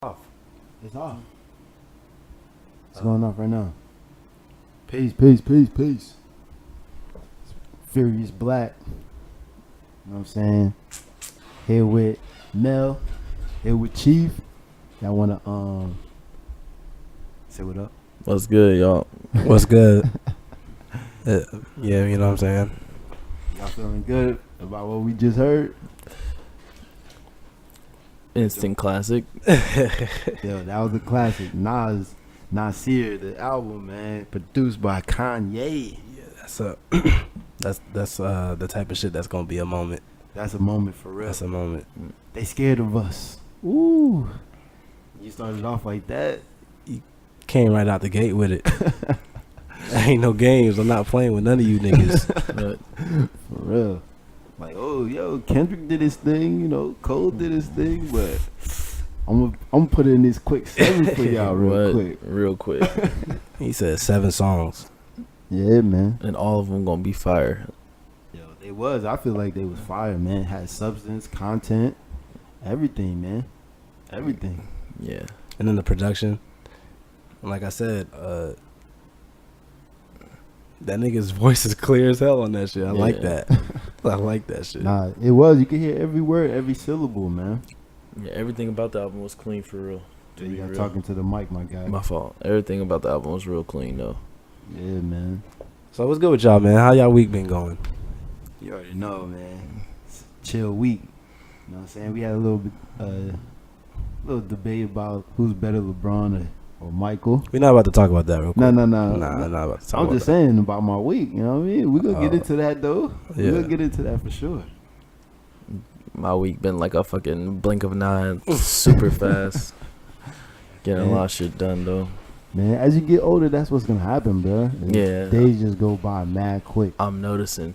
Off. It's off. It's going off right now. Peace, peace, peace, peace. Furious Black. You know what I'm saying? Here with Mel. Here with Chief. Y'all wanna say what up? What's good, y'all? What's good? Yeah, you know what I'm saying? Y'all feeling good about what we just heard? Instant classic. Yo, that was a classic. Nasir, the album, man, produced by Kanye. Yeah, that's the type of shit that's gonna be a moment. That's a moment for real. That's a moment. They scared of us. Ooh. You started off like that. Came right out the gate with it. Ain't no games. I'm not playing with none of you niggas. For real. Like, oh, yo, Kendrick did his thing, you know, Cole did his thing, but I'm gonna put in this quick 7 for y'all Real quick. He said 7 songs. Yeah, man. And all of them gonna be fire. Yo, they was. I feel like they was fire, man. Had substance, content, everything, man. Everything. Yeah. And then the production. Like I said, that nigga's voice is clear as hell on that shit. I like that. I like that shit. Nah, it was. You could hear every word, every syllable, man. Yeah, everything about the album was clean for real. You got talking to the mic, my guy. My fault. Everything about the album was real clean though. Yeah, man. So what's good with y'all, man? How y'all week been going? You already know, man. It's a chill week. You know what I'm saying? We had a little debate about who's better, LeBron or Michael. We're not about to talk about that real quick. No. Nah, not about to talk I'm about just that. saying about my week. You know what I mean? We're going to get into that, though. Yeah. We're going to get into that for sure. My week been like a fucking blink of an eye, super fast. Getting a lot of shit done though. Man, as you get older, that's what's going to happen, bro. Yeah. Days just go by mad quick. I'm noticing.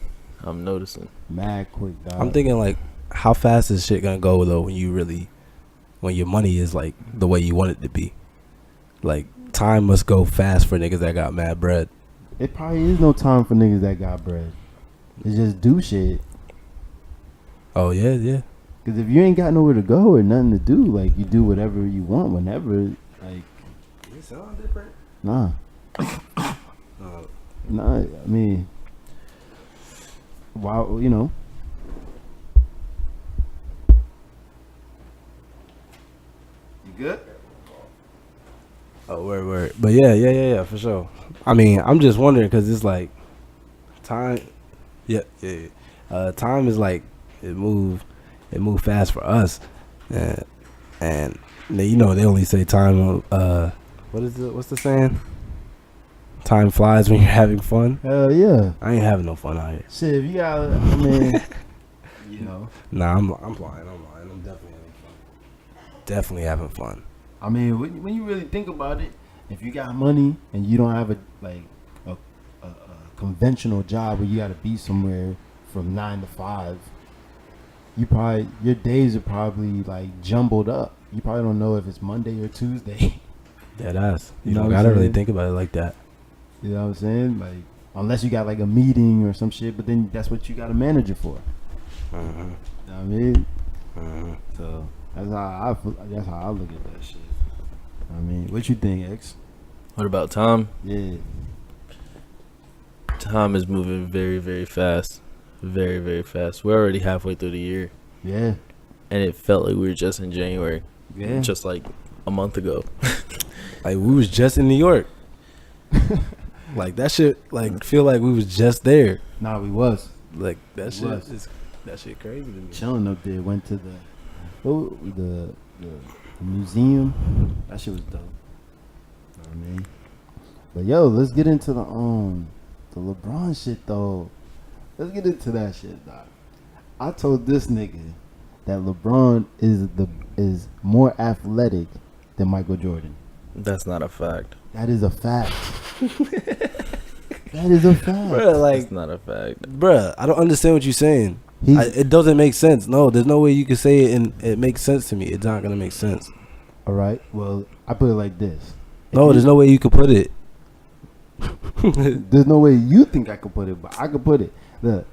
Mad quick, dog. I'm thinking like, how fast is shit gonna go though when your money is like the way you want it to be? Like time must go fast for niggas that got mad bread. It probably is no time for niggas that got bread. It's just do shit. Oh yeah. Because if you ain't got nowhere to go or nothing to do, like, you do whatever you want whenever, like, It sound different. nah. Nah, I mean, wow, you know. You good? Oh, word. But yeah, for sure. I mean, I'm just wondering because it's like time. Yeah. Time is like it moved fast for us, and you know they only say time. What's the saying? Time flies when you're having fun. Hell yeah. I ain't having no fun out here. Shit, if you got, I mean, you know. Nah, I'm lying. I'm definitely having fun. I mean, when you really think about it, if you got money and you don't have a conventional job where you got to be somewhere from 9 to 5, your days are probably like jumbled up. You probably don't know if it's Monday or Tuesday. Dead ass. You know don't what I'm gotta really saying? think about it like that. You know what I'm saying? Like, unless you got like a meeting or some shit, but then that's what you got a manager for. Uh-huh. You know what I mean? Uh-huh. So that's how I look at that shit. I mean, what you think, X? What about time? Yeah. Time is moving very, very fast. Very, very fast. We're already halfway through the year. Yeah. And it felt like we were just in January. Yeah. Just like a month ago. Like we was just in New York. Like that shit. Like feel like we was just there. Nah, we was Like that shit. Was. That shit crazy to me. chilling up there. Went to the museum. That shit was dope. You know what I mean? But yo, let's get into the LeBron shit though. Let's get into that shit, dog. I told this nigga that LeBron is more athletic than Michael Jordan. That's not a fact. That is a fact. That is a fact. Bruh, like, That's not a fact. bruh, I don't understand what you're saying. He's, It doesn't make sense. No, there's no way you can say it and it makes sense to me. It's not gonna make sense. all right. Well, I put it like this. No, there's no way you can put it. There's no way you think I could put it, but I could put it. Look,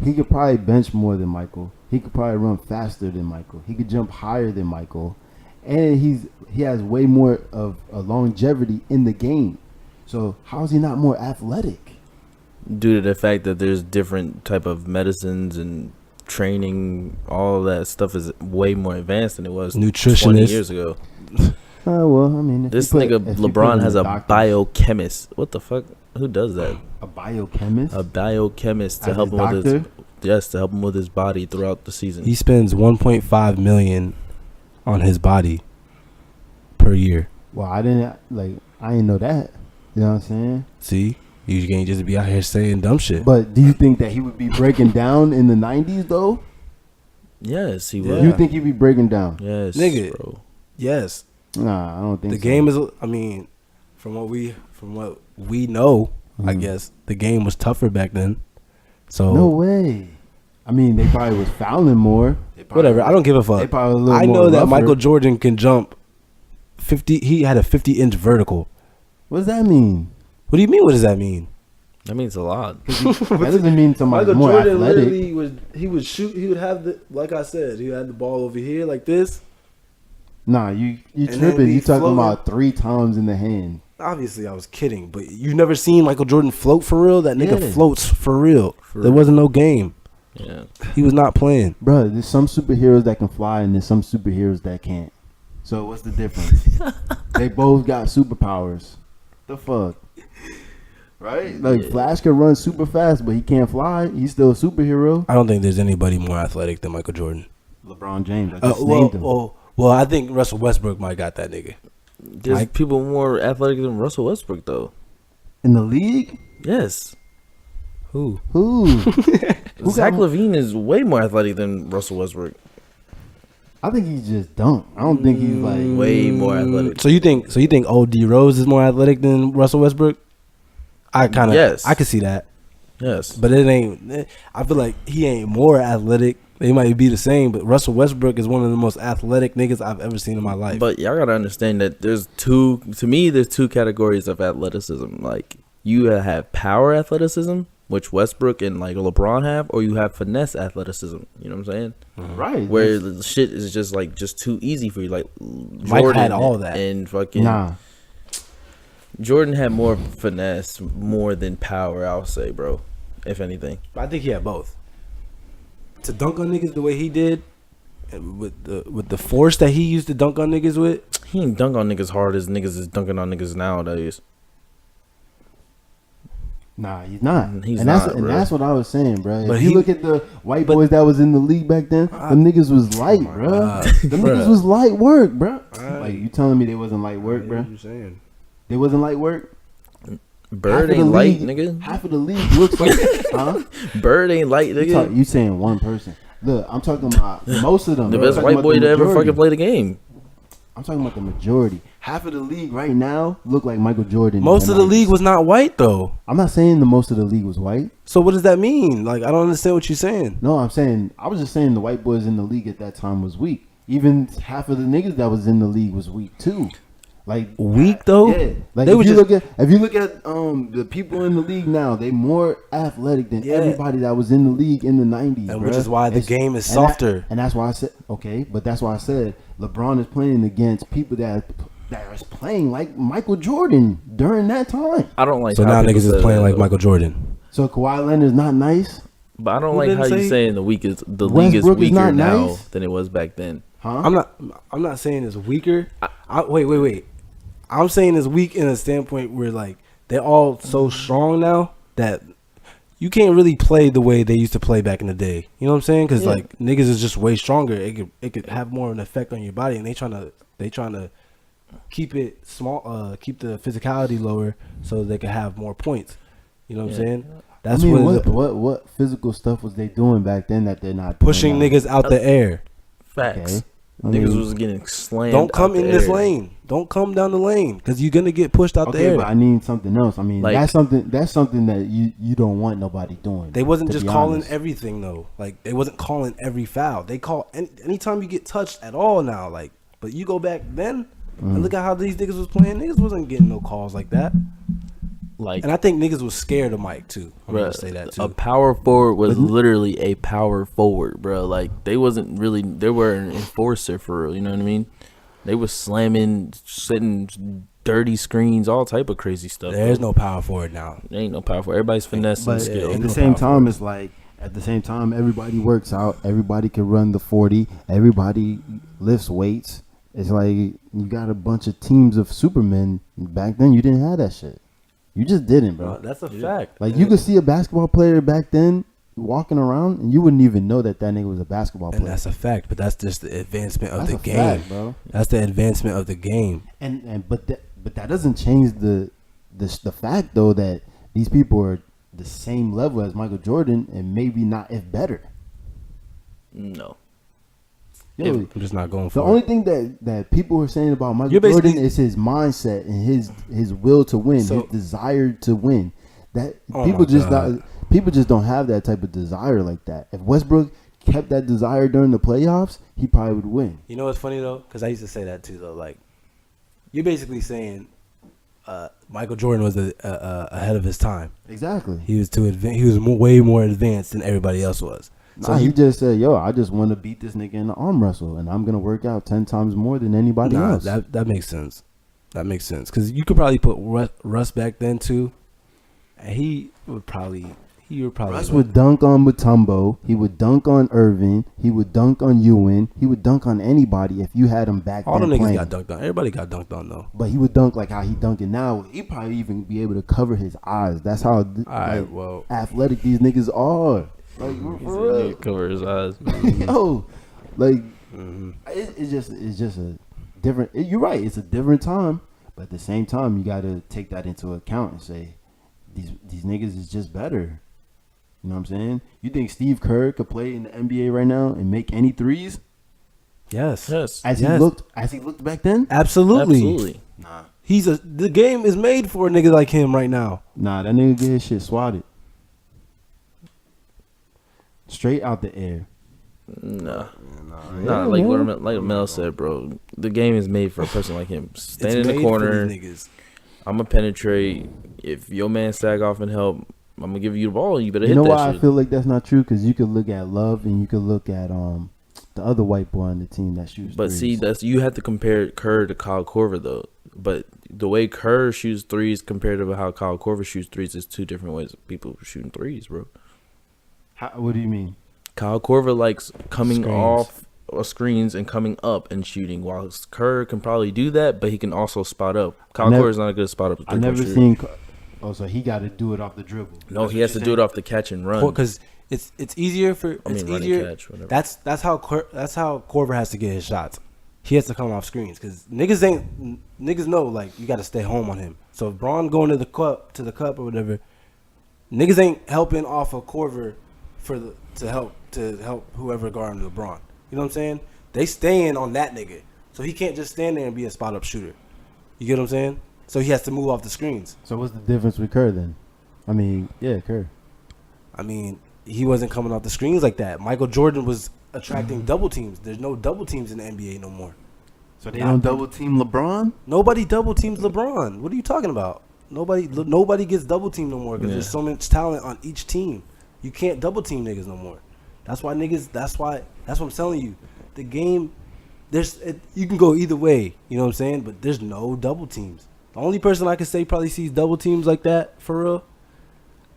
he could probably bench more than Michael. He could probably run faster than Michael. He could jump higher than Michael. and he has way more of a longevity in the game. So how is he not more athletic? Due to the fact that there's different type of medicines and training, all that stuff is way more advanced than it was 20 Nutritionist. years ago. Well, I mean, if This you put- nigga if you put LeBron in has the a doctors- biochemist. What the fuck? Who does that? a biochemist, A biochemist to As help his him with his doctor? to help him with his body throughout the season. He spends 1.5 million on his body per year. Well, I didn't know that. You know what I'm saying? See, you can't just be out here saying dumb shit. But do you think that he would be breaking down in the 90s though? Yes, he Yeah. would. You think he'd be breaking down? Yes, Nigga. bro. Yes, Nah, I don't think the so. game is. I mean, from what we know, I Mhm. guess the game was tougher back then. So No way. I mean, they probably was fouling more. whatever. I don't give a They fuck. probably a little I more know that rougher. Michael Jordan can jump 50. He had a 50-inch vertical. What does that mean? What do you mean? What does that mean? That means a lot. That doesn't mean somebody's more athletic. he would shoot. He would have like I said, he had the ball over here like this. Nah, you And then tripping. be You talking floating. about 3 times in the hand. Obviously, I was kidding, but you never seen Michael Jordan float for real. That nigga Yeah. floats for real. For There real. wasn't no game. Yeah. He was not playing. Bruh, there's some superheroes that can fly and there's some superheroes that can't. So what's the difference? They both got superpowers. The fuck? Right? Like Yeah. Flash can run super fast, but he can't fly. He's still a superhero. I don't think there's anybody more athletic than Michael Jordan. LeBron James. I just Well, named him. well, I think Russell Westbrook might got that nigga. There's Mike? people more athletic than Russell Westbrook, though. In the league? Yes. Who? Who? Who Zach got- Levine is way more athletic than Russell Westbrook. I think he's just dumb. I don't think he's like. Way more athletic. So you think OD Rose is more athletic than Russell Westbrook? I kind of Yes. I could see that, Yes. but it ain't. I feel like he ain't more athletic. They might be the same, but Russell Westbrook is one of the most athletic niggas I've ever seen in my life. But y'all gotta understand that there's two categories of athleticism. Like, you have power athleticism, which Westbrook and like LeBron have, or you have finesse athleticism. You know what I'm saying? Right. Where the shit is just too easy for you. Like Mike Jordan had all that. and fucking Nah. Jordan had more finesse, more than power. I'll say, bro. If anything, I think he had both. To dunk on niggas the way he did, and with the force that he used to dunk on niggas with, he ain't dunk on niggas hard as niggas is dunking on niggas nowadays. Nah, he's not. He's and that's not, and bro. that's what I was saying, bro. But If you he- look at the white but- boys that was in the league back then, them niggas was light, my bro. God. Them Bruh. niggas was light work, bro. Alright. Like you telling me they wasn't light work, bro? you saying? They wasn't light work. Bird Half of the ain't light, league- nigga. Half of the league looks like, huh? Bird ain't light, nigga. You saying one person? Look, I'm talking about most of them. The bro. I'm best talking white about boy the to ever majority. fucking play the game. I'm talking about the majority. Half of the league right now look like Michael Jordan. Most in of the 90s. league was not white though. I'm not saying the most of the league was white. So what does that mean? Like I don't understand what you're saying. No, I was just saying the white boys in the league at that time was weak. Even half of the niggas that was in the league was weak too. Like Weak though? yeah. Like They if were you just- look at the people in the league now, they more athletic than Yeah. everybody that was in the league in the 90s. And bruh. which is why the game is and that- softer. and that's why I said okay, but that's why I said LeBron is playing against people that are playing like Michael Jordan during that time. I don't like. So how now people niggas say is playing that, like though. Michael Jordan. So Kawhi Leonard's not nice, But I don't Who like didn't how you say- saying the league is Westbrook is weaker not now nice? than it was back then. huh? I'm not saying it's weaker. Wait. I'm saying it's weak in a standpoint where like they're all so strong now that you can't really play the way they used to play back in the day. You know what I'm saying? Because Yeah. like niggas is just way stronger. It could have more of an effect on your body, and they trying to keep it small, keep the physicality lower so they can have more points. You know what I'm Yeah. saying? That's I mean, what it's what physical stuff was they doing back then that they're not doing pushing now? niggas out the air. Facts. Okay. I Niggas mean, was getting slammed. Don't come out the in this air. lane. Don't come down the lane because you're gonna get pushed out the okay, air. but I need something else. I mean, Like- that's something that you don't want nobody doing. They wasn't to just be calling honest. everything though. Like they wasn't calling every foul. They call anytime you get touched at all now. Like, but you go back then and look at how these niggas was playing. Niggas wasn't getting no calls like that. Like, And I think niggas was scared of Mike too. I'm gonna bruh, say that a too. power forward was literally a power forward, bro. Like, they were an enforcer for real. You know what I mean? They was slamming, setting dirty screens, all type of crazy stuff. There's no power forward now. There ain't no power for everybody's finesse and But skill. at no the same power time, forward. it's like at the same time, everybody works out. Everybody can run the 40. Everybody lifts weights. It's like you got a bunch of teams of supermen. Back then, you didn't have that shit. You just didn't, bro. That's a fact. Like you could see a basketball player back then walking around, and you wouldn't even know that nigga was a basketball And player. that's a fact, but that's just the advancement of That's the a game, fact, bro. That's the advancement of the game. But that doesn't change the fact though that these people are the same level as Michael Jordan and maybe not if better. No. Yo, I'm just not going for the it. only thing that people are saying about Michael You're basically- Jordan is his mindset and his will to win, So- his desire to win. That Oh people my just God. people just don't have that type of desire like that. If Westbrook kept that desire during the playoffs, he probably would win. You know what's funny though? Because I used to say that too though. Like, you're basically saying Michael Jordan was ahead of his time. Exactly. He was He was way more advanced than everybody else was. So He just said, "Yo, I just want to beat this nigga in the arm wrestle, and I'm gonna work out 10 times more than anybody else." that makes sense. That makes sense because you could probably put Russ back then too, and he would probably Russ would dunk on Mutombo. He would dunk on Irvin. He would dunk on Ewan. He would dunk on anybody if you had him back all then them niggas playing. got dunked on. Everybody got dunked on though. But he would dunk like how he dunking now. He probably even be able to cover his eyes. That's how Alright, well, athletic these niggas are. Like for real. Cover his eyes. Yo, like mhm. it's just a different. You're right. It's a different time, but at the same time, you got to take that into account and say these niggas is just better. You know what I'm saying? You think Steve Kerr could play in the NBA right now and make any threes Yes, Yes. as Yes. he looked back then? absolutely. Absolutely. Nah, The game is made for a nigga like him right now. that nigga get his shit swatted straight out the air. No. Yeah, Nah, like man. like Mel said, bro. The game is made for a person like him. Stand in It's the made for corner. these niggas. I'm gonna penetrate. If your man sag off and help, I'm gonna give you the ball. You better You hit know that why shit. I feel like that's not true? Because you could look at Love and you could look at the other white boy on the team that shoots. But threes. see, that's you have to compare Kerr to Kyle Korver though. But the way Kerr shoots threes compared to how Kyle Korver shoots threes is two different ways of people shooting threes, bro. What do you mean? Kyle Korver likes coming Screens. off screens and coming up and shooting, while Kerr can probably do that, but he can also spot up. Kyle never- Korver's not a good spot up. I never seen. Oh, so he got to do it off the dribble. No, he has to do it off the catch and run. Because it's easier for I mean, it's run and easier. catch, whatever. That's how Korver has to get his shots. He has to come off screens because niggas know like you got to stay home on him. So if Braun going to the cup or whatever, niggas ain't helping off of Korver to help whoever guarding LeBron. You know what I'm saying? They staying on that nigga, so he can't just stand there and be a spot up shooter. You get what I'm saying? So he has to move off the screens. So what's the difference with Kerr then? I mean, yeah, Kerr. I mean, he wasn't coming off the screens like that. Michael Jordan was attracting double teams. There's no double teams in the NBA no more. So they don't double team LeBron? Nobody double teams LeBron. What are you talking about? Nobody gets double teamed no more because there's so much talent on each team. You can't double team niggas no more. That's why that's what I'm telling you. The game, you can go either way. You know what I'm saying? But there's no double teams. The only person I could say probably sees double teams like that for real,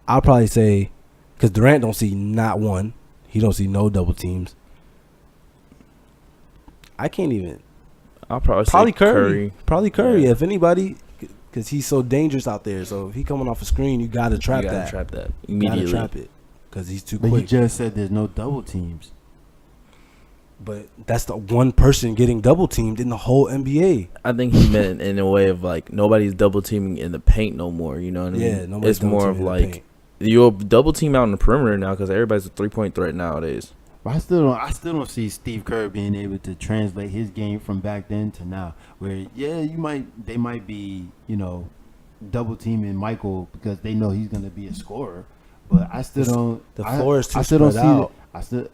I'll probably say, because Durant don't see not one. He don't see no double teams. I can't even. I'll probably Probably say Curry. Probably Curry, Yeah. if anybody, because he's so dangerous out there. So if he coming off a screen, you gotta trap You gotta that. trap that You gotta immediately. trap it because he's too But you quick. just said there's no double teams. But that's the one person getting double teamed in the whole NBA. I think he meant in a way of like nobody's double teaming in the paint no more. You know what I mean? Yeah, nobody's It's more double of teaming in the like paint. you'll double team out in the perimeter now because everybody's a 3-point threat nowadays. But I still don't see Steve Kerr being able to translate his game from back then to now. Where they might be, double teaming Michael because they know he's gonna be a scorer. But I still don't. The floor is too I still don't spread see out.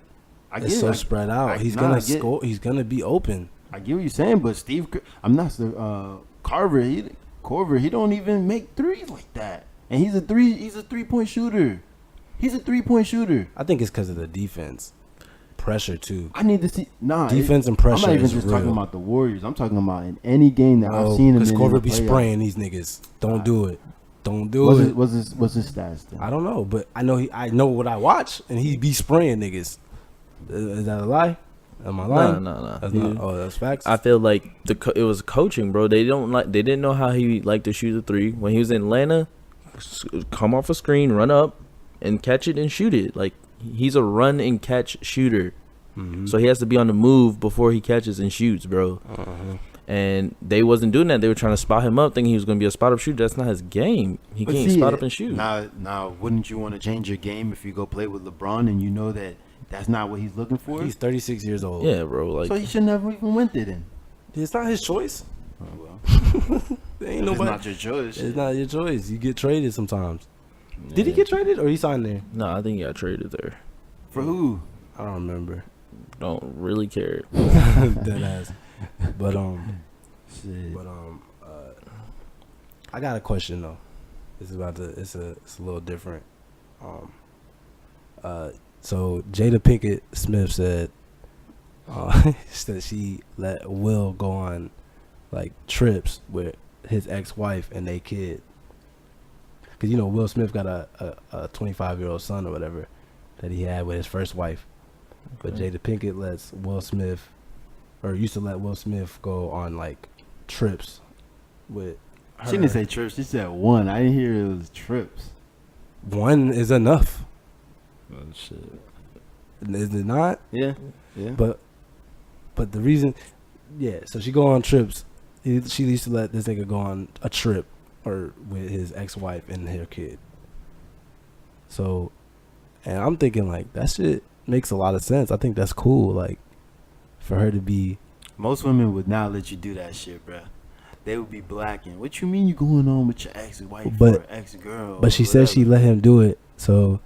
I It's get so it. spread out. I- He's nah, gonna I get- score. He's gonna be open. I get what you're saying, but Steve Kerr, I'm not Carver. He don't even make threes like that, and he's a 3-point shooter. He's a 3-point shooter. I think it's because of the defense. pressure too. I need to see. Nah, Defense and pressure. I'm not even is just real. talking about the Warriors. I'm talking about in any game that I've seen him Because in. Corver the be playoffs. spraying these niggas. Don't do it. Don't do What's it. What's his stats then? I don't know, but I know know what I watch, and he be spraying niggas. Is that a lie? Am I lying? No. That's not, oh, that's facts. I feel like it was coaching, bro. They didn't know how he liked to shoot the three. When he was in Atlanta, come off a screen, run up, and catch it and shoot it. Like he's a run and catch shooter, so he has to be on the move before he catches and shoots, bro. And they wasn't doing that. They were trying to spot him up, thinking he was going to be a spot up shooter. That's not his game. He can't spot up and shoot. Now, wouldn't you want to change your game if you go play with LeBron and you know that that's not what he's looking for? He's 36 years old. Yeah, bro. Like, so he should never even went there then. It's not his choice. Oh, well. There ain't If nobody. it's not your choice. It's not your choice. You get traded sometimes. Did he get traded or he signed there? no, I think he got traded there. For who? I don't remember. Don't really care. Dead ass. But Shit. I got a question though. This is it's a little different. So Jada Pinkett Smith said that she let Will go on like trips with his ex-wife and their kid. Cause you know Will Smith got a 25-year-old son or whatever that he had with his first wife. But Jada Pinkett used to let Will Smith go on like trips with her. She didn't say trips. She said one. I didn't hear it was trips. One is enough. Oh shit. Is it not? Yeah. Yeah. But the reason, yeah. So she go on trips. She used to let this nigga go on a trip or with his ex-wife and her kid. So, and I'm thinking like that shit makes a lot of sense. I think that's cool. Like for her to be. Most women would not let you do that shit, bruh. They would be blacking. What you mean you going on with your ex-wife or ex-girl? But she said she let him do it. So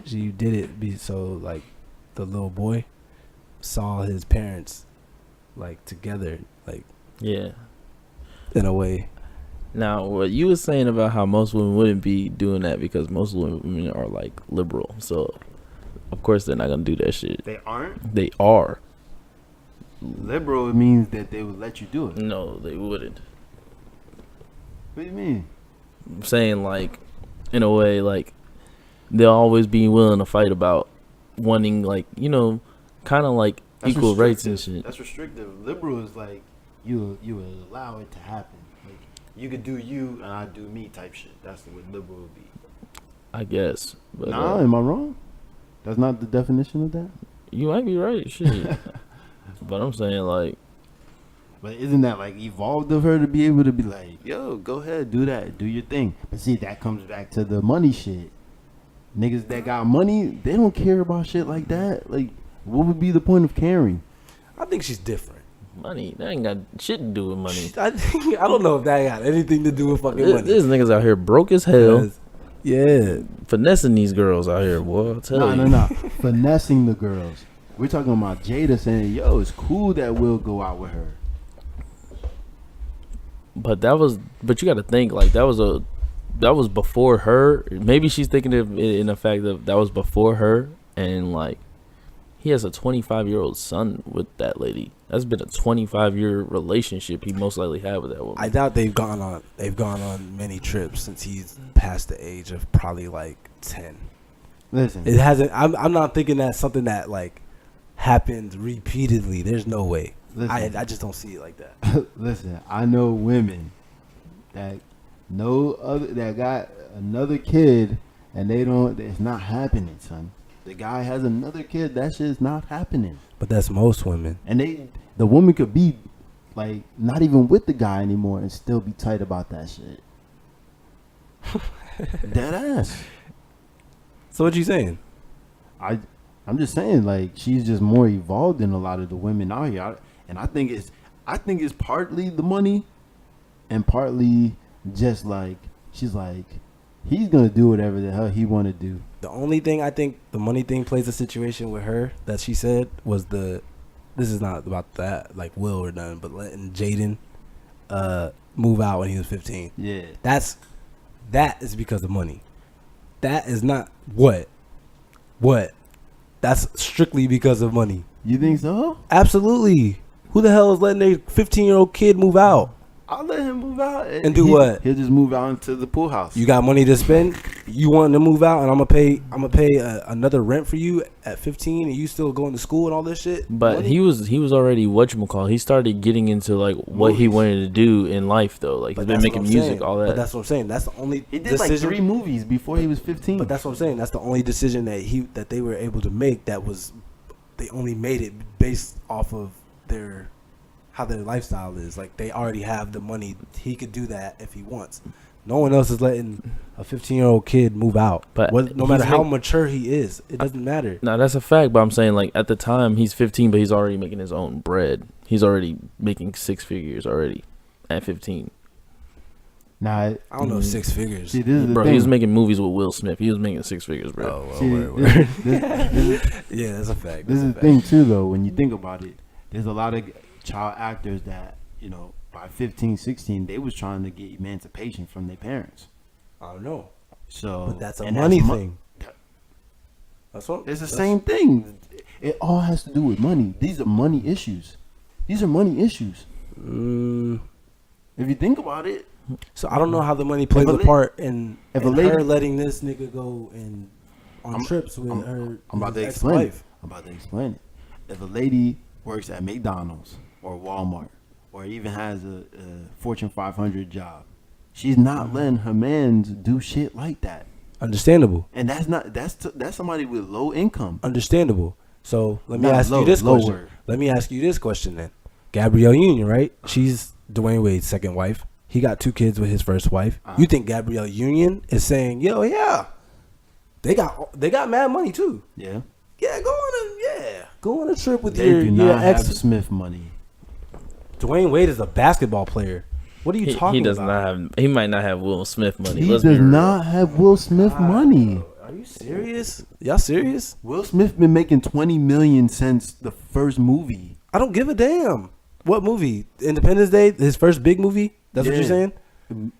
she did it so like the little boy saw his parents like together, like Yeah. in a way. Now, what you was saying about how most women wouldn't be doing that because most women are like liberal, so of course they're not gonna do that shit. They aren't? They are. Liberal means that they would let you do it. No, they wouldn't. What do you mean? I'm saying like, in a way, like they'll always be willing to fight about wanting like kind of like That's equal rights and restrictive. shit. That's restrictive. Liberal is like you allow it to happen. Like you could do you and I do me type shit. That's what liberal would be. I guess. But, Nah, am I wrong? That's not the definition of that. you might be right, shit. But I'm saying like, But isn't that like evolved of her to be able to be like, yo, go ahead, do that, do your thing. But see, that comes back to the money shit. Niggas that got money, they don't care about shit like that. Like, what would be the point of caring? I think she's different. money, that ain't got shit to do with money. I don't know if that got anything to do with fucking money. These niggas out here broke as hell, Yeah. finessing these girls out here, boy. I'll tell you. No. Finessing the girls. We're talking about Jada saying, yo, it's cool that we'll go out with her. But you got to think like that was before her. Maybe she's thinking of it in the fact that was before her, and like he has a 25-year-old son with that lady. That's been a 25-year relationship he most likely had with that woman. I doubt they've gone on many trips since he's past the age of probably like 10. Listen. It hasn't. I'm not thinking that's something that like happened repeatedly. There's no way. Listen. I just don't see it like that. Listen, I know women that got another kid and it's not happening, son. The guy has another kid, that shit's not happening. But that's most women. And the woman could be like not even with the guy anymore and still be tight about that shit. Dead ass. So what you saying? I'm just saying, like, she's just more evolved than a lot of the women out here. And I think it's partly the money and partly just like she's like, he's gonna do whatever the hell he wanna do. The only thing I think the money thing plays a situation with her that she said was this is not about that like Will or nothing, but letting Jaden move out when he was 15. Yeah. That is because of money. That is not what That's strictly because of money. You think so? Absolutely. Who the hell is letting a 15-year-old kid move out? I'll let him move out And do what? He'll just move out into the pool house. You got money to spend? You want to move out, and I'm gonna pay another rent for you at 15, and you still going to school and all this shit? But money? he was already whatchamacall. He started getting into like what he wanted to do in life though. Like But he's been that's making what I'm music, saying. all that. But that's what I'm saying. That's the only He did decision. like 3 movies before he was 15. But that's what I'm saying. That's the only decision that they were able to make. They only made it based off of how their lifestyle is. Like, they already have the money. He could do that if he wants. No one else is letting a 15-year-old kid move out. But no matter he's how mature he is, it doesn't matter. No, that's a fact. But I'm saying, like, at the time he's 15, but he's already making his own bread. He's already making 6 figures already at 15. Nah, I don't know, 6 figures. See, this is the Bro, thing. he was making movies with Will Smith. He was making 6 figures, bro. Oh, well, See, word. this Yeah, that's a fact. is the thing too, though. When you think about it, there's a lot of child actors that, you know, by 15, 16, they was trying to get emancipation from their parents. I don't know. So, But that's a and money mo- thing. That's what. It's the same thing. It all has to do with money. These are money issues. These are money issues. If you think about it, So I don't know how the money plays If a a la- part in if a her lady- letting this nigga go on trips with her. I'm about to his explain it. ex-wife. I'm about to explain it. If a lady works at McDonald's or Walmart or even has a Fortune 500 job, she's not letting her mans do shit like that. Understandable. And that's somebody with low income. Understandable. So let me Not ask low, you this lower. question. Let me ask you this question then. Gabrielle Union, right? She's Dwayne Wade's second wife. He got 2 kids with his first wife. You think Gabrielle Union is saying, "Yo, yeah, they got mad money too. Yeah. Yeah, go on a trip with They do your not have ex." Smith money. Dwayne Wade is a basketball player. What are you talking He does about? not have. He might not have Will Smith money. He Let's does be real. not have Will Smith money. Are you serious? Y'all serious? Will Smith been making $20 million since the first movie. I don't give a damn. What movie? Independence Day? His first big movie? That's what Yeah. you're saying?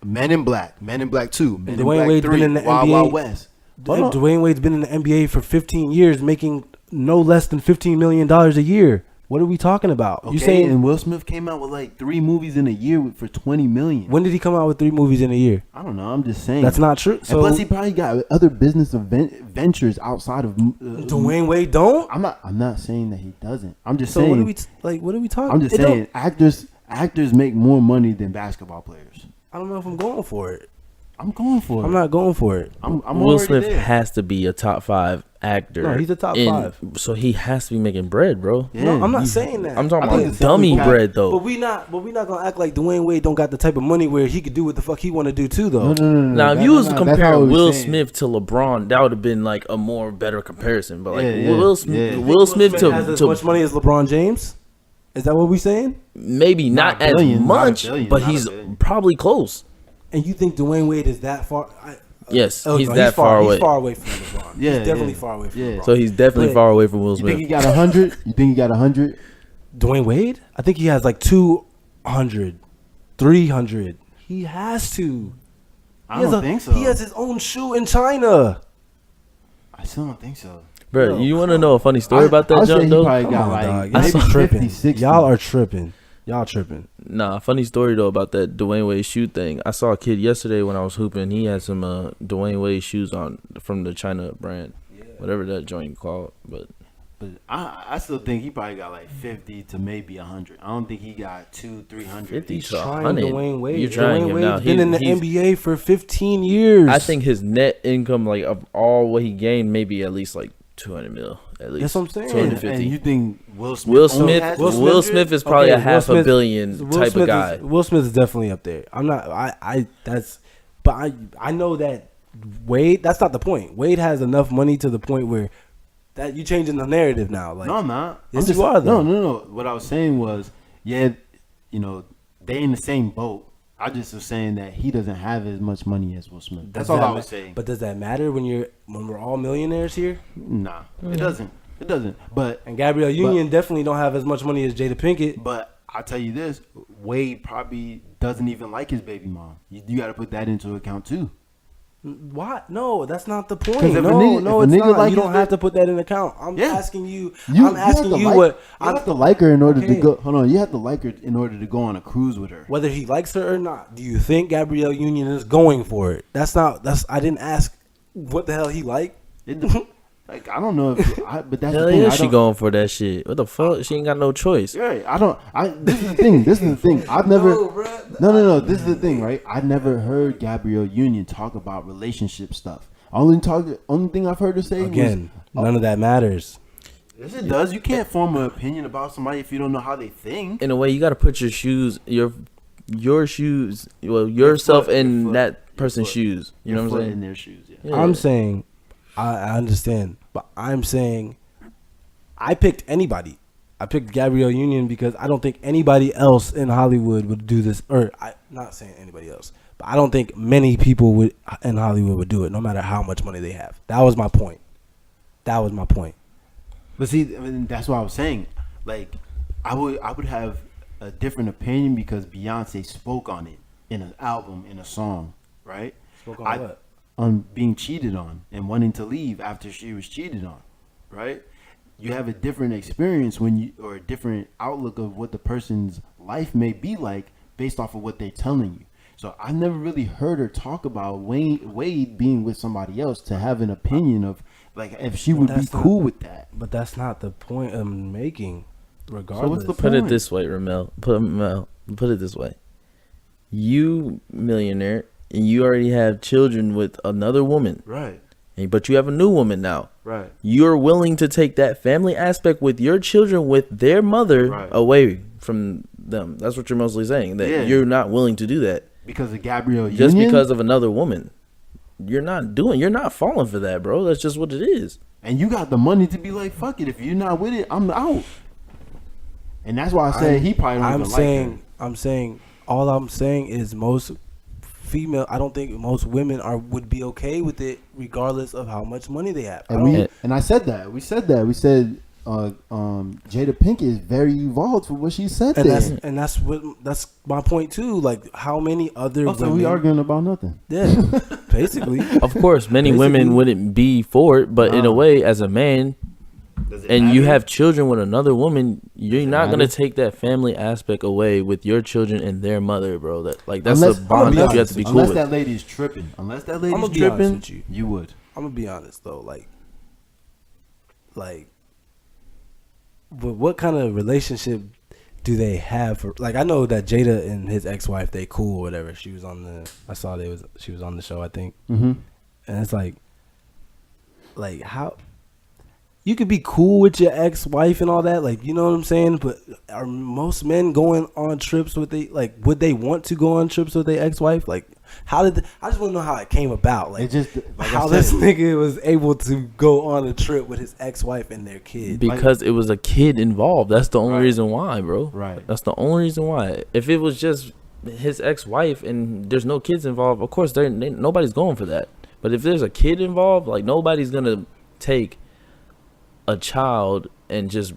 Men in Black 2, Men in Dwayne Black Wade's 3, been in the Wild NBA. Wild West. Hold on. Dwayne Wade's been in the NBA for 15 years, making no less than $15 million a year. What are we talking about? Okay, You saying and Will Smith came out with like 3 movies in a year for $20 million. when did he come out with 3 movies in a year? I don't know. I'm just saying. That's not true. And So plus, he probably got other business ventures outside of. Dwayne Wade don't. I'm not saying that he doesn't. I'm just So saying. what are we what are we talking? I'm just It don't- saying. Actors make more money than basketball players. I don't know if I'm going for it. I'm going for it. I'm not going for it. I'm Will already Smith there. has to be a top 5 actor. No, he's a top 5. So he has to be making bread, bro. Yeah, No, I'm not he's- saying that. I'm talking I think about it's dummy definitely bread though. But we not gonna act like Dwayne Wade don't got the type of money where he could do what the fuck he want to do too, though. No. Now, if That- you was that's to not compare what we're Will saying. Smith to LeBron, that would have been like a more better comparison. But like Yeah, Will yeah. Smith, Yeah. Will Smith has as to much money as LeBron James. Is that what we saying? maybe not, Not a billion, as not a much, billion, but not a he's billion. probably close. And you think Dwayne Wade is that far? Yes, Oh, he's no, that far away. He's far away from LeBron. Yeah, he's definitely yeah. far away from Yeah. LeBron. So he's definitely But- far away from Will You think Smith. he got 100? You think he got 100? Dwayne Wade? I think he has like 200, 300. He has to. I don't think so. He has his own shoe in China. I still don't think so. Bro, Yo, you want to know a funny story about that I'll say jump he though? probably Come got on, like dog. maybe Y'all 50, tripping. 60. Y'all are tripping. Y'all tripping. Nah, funny story though about that Dwayne Wade shoe thing. I saw a kid yesterday when I was hooping. He had some Dwayne Wade shoes on from the China brand, whatever that joint called. But But I still think he probably got like 50 to maybe 100. I don't think he got 200-300. 50 each. to Trying 100. Dwayne Wade. You're trying Dwayne him Wade's now. been in the He's- NBA for 15 years. I think his net income, like of all what he gained, maybe at least like 200 mil. At least That's what I'm saying. 250. And you think Will Smith? Will only Smith, has Will 200? Smith is probably Okay, a half Will Smith- a billion Will type Smith of guy. Will Smith is definitely up there. I'm not. But I know that Wade. That's not the point. Wade has enough money to the point where that you changing the narrative now. Like, No, I'm not. Yes, I'm just, you are, though. No. What I was saying was, yeah, you know, they in the same boat. I just was saying that he doesn't have as much money as Will Smith. That's does all that I ma- was saying. But does that matter when we're all millionaires here? Nah, it doesn't. It doesn't. But And Gabrielle Union definitely don't have as much money as Jada Pinkett. I'll tell you this: Wade probably doesn't even like his baby mom. You got to put that into account too. Why? No, that's not the point. 'Cause if a No, nigga- no, if a it's nigga not. like You don't his have bitch- to put that in account. I'm Yeah. asking you. You I'm asking have to you like, what. you I'm, have to like her in order Okay. to go. Hold on, you have to like her in order to go on a cruise with her. whether he likes her or not. Do you think Gabrielle Union is going for it? That's not. That's. I didn't ask what the hell he like. It, like I don't know, but that's Hell the thing. yeah, I she don't- going for that shit. What the fuck? She ain't got no choice. Right. I don't. This is the thing. This is the thing. I've never. No. This is the thing, right? I never heard Gabrielle Union talk about relationship stuff. Only thing I've heard her say Again, was, none of that matters. yes, it does. You can't form an opinion about somebody if you don't know how they think. In a way, you got to put your shoes, your shoes, well, yourself foot, in your foot, that your person's foot. shoes. You know Your what I'm foot saying? in their shoes. Yeah. Yeah. I'm saying, I understand, but I'm saying, I picked anybody. I picked Gabrielle Union because I don't think anybody else in Hollywood would do this. Or I not saying anybody else, but I don't think many people would in Hollywood would do it, no matter how much money they have. That was my point. That was my point. But see, I mean, that's what I was saying. Like, I would have a different opinion because Beyonce spoke on it in an album, in a song, right? Spoke on what? On being cheated on and wanting to leave after she was cheated on, right? You have a different experience or a different outlook of what the person's life may be like based off of what they're telling you. So I never really heard her talk about Wade being with somebody else to have an opinion of like if she would be that's not- cool with that. But that's not the point I'm making. Regardless, the Put it point? this way, Ramel. Put it this way. You millionaire, and you already have children with another woman, Right, but you have a new woman now. right. You're willing to take that family aspect with your children with their mother Right. away from them. That's what you're mostly saying. That Yeah. you're not willing to do that Because of Gabrielle just Union? because of another woman. You're not falling for that, bro. That's just what it is. And you got the money to be like, fuck it. If you're not with it, I'm out. And that's why I said he probably don't I'm even saying, like I'm saying, all I'm saying is most female. I don't think most women would be okay with it, regardless of how much money they have. her. And I said that. We said that. We said Jada Pinkett is very evolved for what she said and there. that's my point too. Like how many other Also, women? we arguing about nothing. Yeah, basically. Of course, many Basically- women wouldn't be for it, but in a way, as a man, and you have children with another woman, you're not matter? gonna take that family aspect away with your children and their mother, bro. That's Unless- a bond that you have to be cool Unless with. that lady is tripping. Unless that lady I'ma is be honest tripping, with you. you would. I'm gonna be honest though, like, but what kind of relationship do they have? Like, I know that Jada and his ex-wife, they cool or whatever. She was on she was on the show, I think, Mm-hmm. and it's like how you could be cool with your ex-wife and all that, like, you know what I'm saying? But are most men going on trips with would they want to go on trips with their ex-wife? Like, I just want to know how it came about. Like, It just like I how said, this nigga was able to go on a trip with his ex-wife and their kid. Because it was a kid involved. That's the only Right. reason why, bro. Right. That's the only reason why. If it was just his ex-wife and there's no kids involved, of course, nobody's going for that. But if there's a kid involved, like, nobody's gonna take a child and just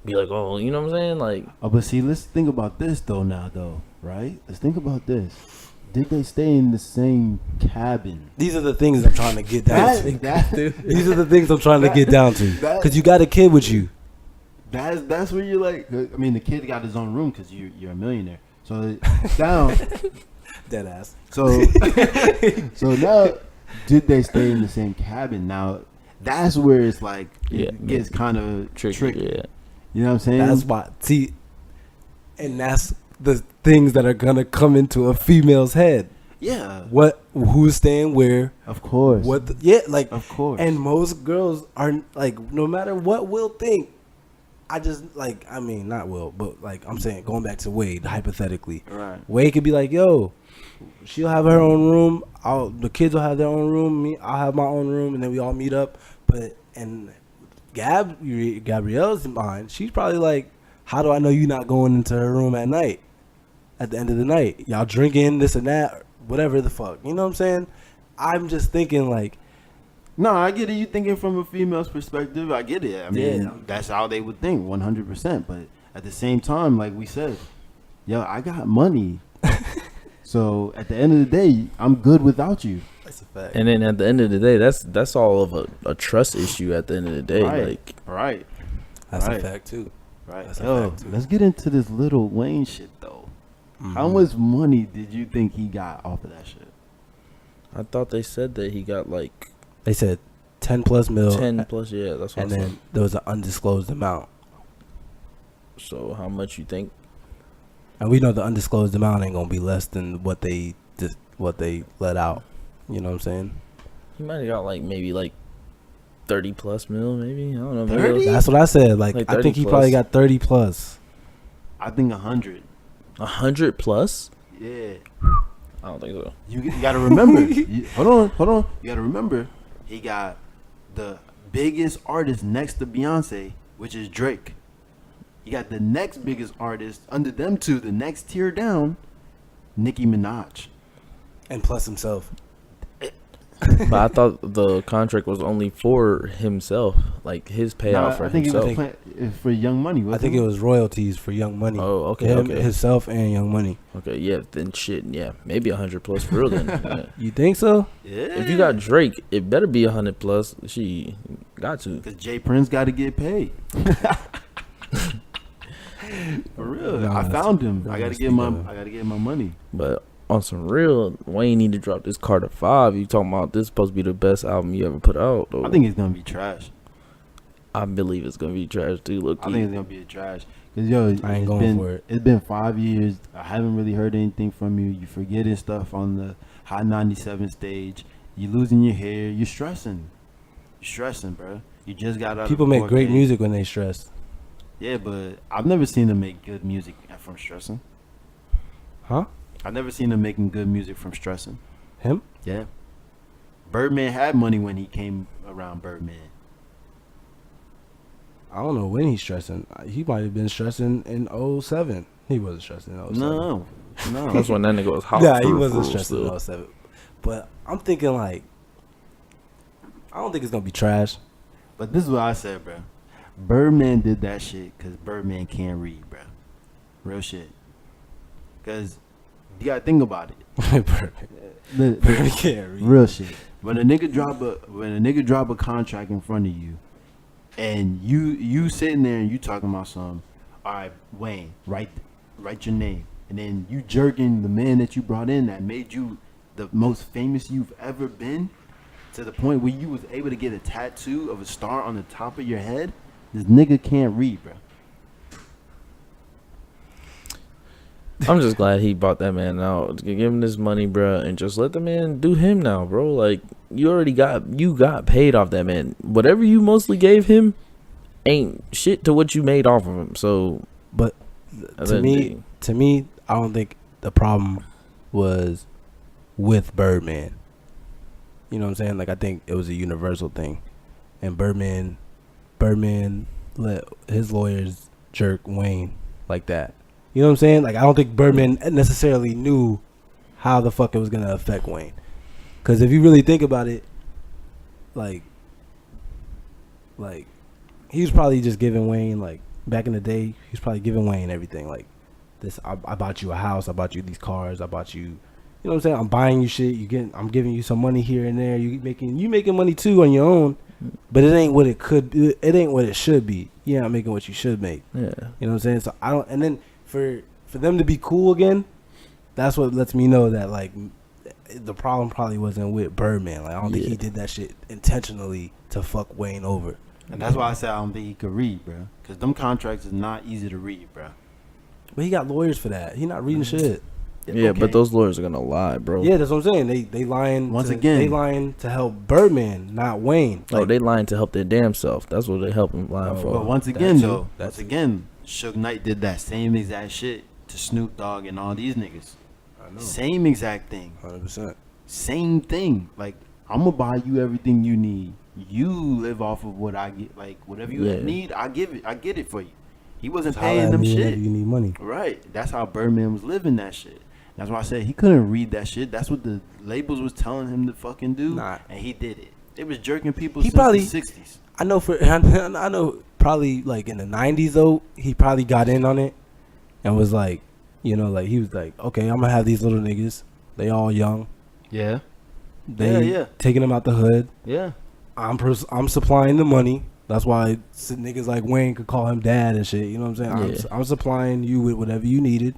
be like, oh, you know what I'm saying? Like, Oh, but see, let's think about this right? Let's think about this. Did they stay in the same cabin? These are the things I'm trying to get down to. That, These are the things I'm trying to get down to. Because you got a kid with you. that's where you're like. I mean, the kid got his own room because you're a millionaire. So down. Dead ass. So so now, did they stay in the same cabin? Now that's where it's like it gets kind of tricky. yeah. You know what I'm saying? That's why. See, and that's the things that are going to come into a female's head. Yeah, Who's staying where? of course. Of course. And most girls are like, no matter what Will think, I just like, I mean, not Will, but like I'm saying, going back to Wade, hypothetically, Right. Wade could be like, yo, she'll have her own room. The kids will have their own room. I'll have my own room, and then we all meet up. But and Gabrielle's mind, she's probably like, how do I know you're not going into her room at night? At the end of the night, y'all drinking this and that, whatever the fuck. You know what I'm saying? I'm just thinking like, No, I get it. You thinking from a female's perspective. I get it. I mean, Yeah. that's how they would think, 100%. But at the same time, like we said, yo, I got money. So at the end of the day, I'm good without you. That's a fact. And then at the end of the day, that's all of a trust issue. At the end of the day, Right. like Right. That's Right. a fact too. Right. That's a Yo, fact, too. let's get into this Lil Wayne shit though. How Mhm. much money did you think he got off of that shit? I thought they said that he got like They said 10 plus mil, 10 plus. Yeah, that's what and I said. then there was an undisclosed amount. So how much you think? And we know the undisclosed amount ain't gonna be less than what they let out. You know what I'm saying? He might have got like maybe like 30 plus mil, maybe. I don't know. Maybe 30? That's what I said. Like Like I 30 think he plus. probably got 30 plus. I think 100. 100 plus? Yeah. I don't think so. You gotta remember. Hold on. You gotta remember, he got the biggest artist next to Beyonce, which is Drake. You got the next biggest artist under them two, the next tier down, Nicki Minaj. And plus himself. But I thought the contract was only for himself, like his payout Nah, for I think himself. it was for Young Money. I think it was royalties for Young Money. Oh, okay, Him, okay. himself, and Young Money. Okay, yeah, then shit, yeah, maybe 100 plus for real then. Yeah. You think so? Yeah. If you got Drake, it better be 100 plus. She got to. Because Jay Prince got to get paid. For real, Nah, I found him. nah, I gotta speak of him. I gotta get my money. But on some real, Wayne need to drop this Carter 5. You talking about this supposed to be the best album you ever put out, though. I think it's gonna be trash. I believe it's gonna be trash too. Look, I think it's gonna be a trash. Cause yo, I ain't it's going been, for it. It's been 5 years. I haven't really heard anything from you. You forgetting stuff on the Hot 97 stage. You losing your hair. You're stressing. You're stressing, bro. You just got out. People of make court great case. music when they stressed. Yeah, but I've never seen them make good music from stressing. Huh? I've never seen them making good music from stressing. Him? Yeah. Birdman had money when he came around Birdman. I don't know when he's stressing. He might have been stressing in '07. He wasn't stressing in '07. No. that's when that nigga was hot. Yeah, he for wasn't real stressing still. in '07. But I'm thinking like, I don't think it's gonna be trash. But this is what I said, bro. Birdman did that shit because Birdman can't read, bro. Real shit. Because you gotta think about it. Barely can't read. Real shit. When a nigga drop a contract in front of you, and you sitting there and you talking about something, all right, Wayne, write your name, and then you jerking the man that you brought in that made you the most famous you've ever been, to the point where you was able to get a tattoo of a star on the top of your head. This nigga can't read, bro. I'm just glad he bought that man out. Give him this money, bro, and just let the man do him now, bro. Like you got paid off that man. Whatever you mostly gave him ain't shit to what you made off of him. So, But at to the end of the me, day, I don't think the problem was with Birdman. You know what I'm saying? Like I think it was a universal thing, and Birdman let his lawyers jerk Wayne like that. You know what I'm saying? Like I don't think Birdman necessarily knew how the fuck it was gonna affect Wayne. Because if you really think about it, like he was probably just giving Wayne, like back in the day, he was probably giving Wayne everything. Like this, I bought you a house, I bought you these cars, I bought you, you know what I'm saying? I'm buying you shit. I'm giving you some money here and there. You making money too on your own, but it ain't what it could. It ain't what it should be. You're not making what you should make. yeah. You know what I'm saying? So I don't. And then for them to be cool again, that's what lets me know that like the problem probably wasn't with Birdman. Like I don't think he did that shit intentionally to fuck Wayne over. And that's why I said I don't think he could read, bro. Because them contracts is not easy to read, bro. But he got lawyers for that. He not reading shit. Yeah, Okay. but those lawyers are gonna lie, bro. Yeah, that's what I'm saying. They lying Once to, again. They lying to help Birdman, not Wayne. Oh, they lying to help their damn self. That's what they help them lying Oh, for. But once again, too. though, That's- once again, Suge Knight did that same exact shit to Snoop Dogg and all these niggas. I know. Same exact thing. 100%. Same thing. Like, I'm gonna buy you everything you need. You live off of what I get. Like, whatever you Yeah. need, I give it. I get it for you. He wasn't Holla paying at them me shit. whenever you need money. Right. That's how Birdman was living that shit. That's why I said he couldn't read that shit. That's what the labels was telling him to fucking do. Nah. And he did it. They was jerking people He since probably- the 60s. I know I know probably like in the 90s though, he probably got in on it and was like, you know, like he was like, okay, I'm gonna have these little niggas. They all young. Yeah. They taking him out the hood. Yeah. I'm supplying the money. That's why niggas like Wayne could call him dad and shit. You know what I'm saying? I'm supplying you with whatever you needed,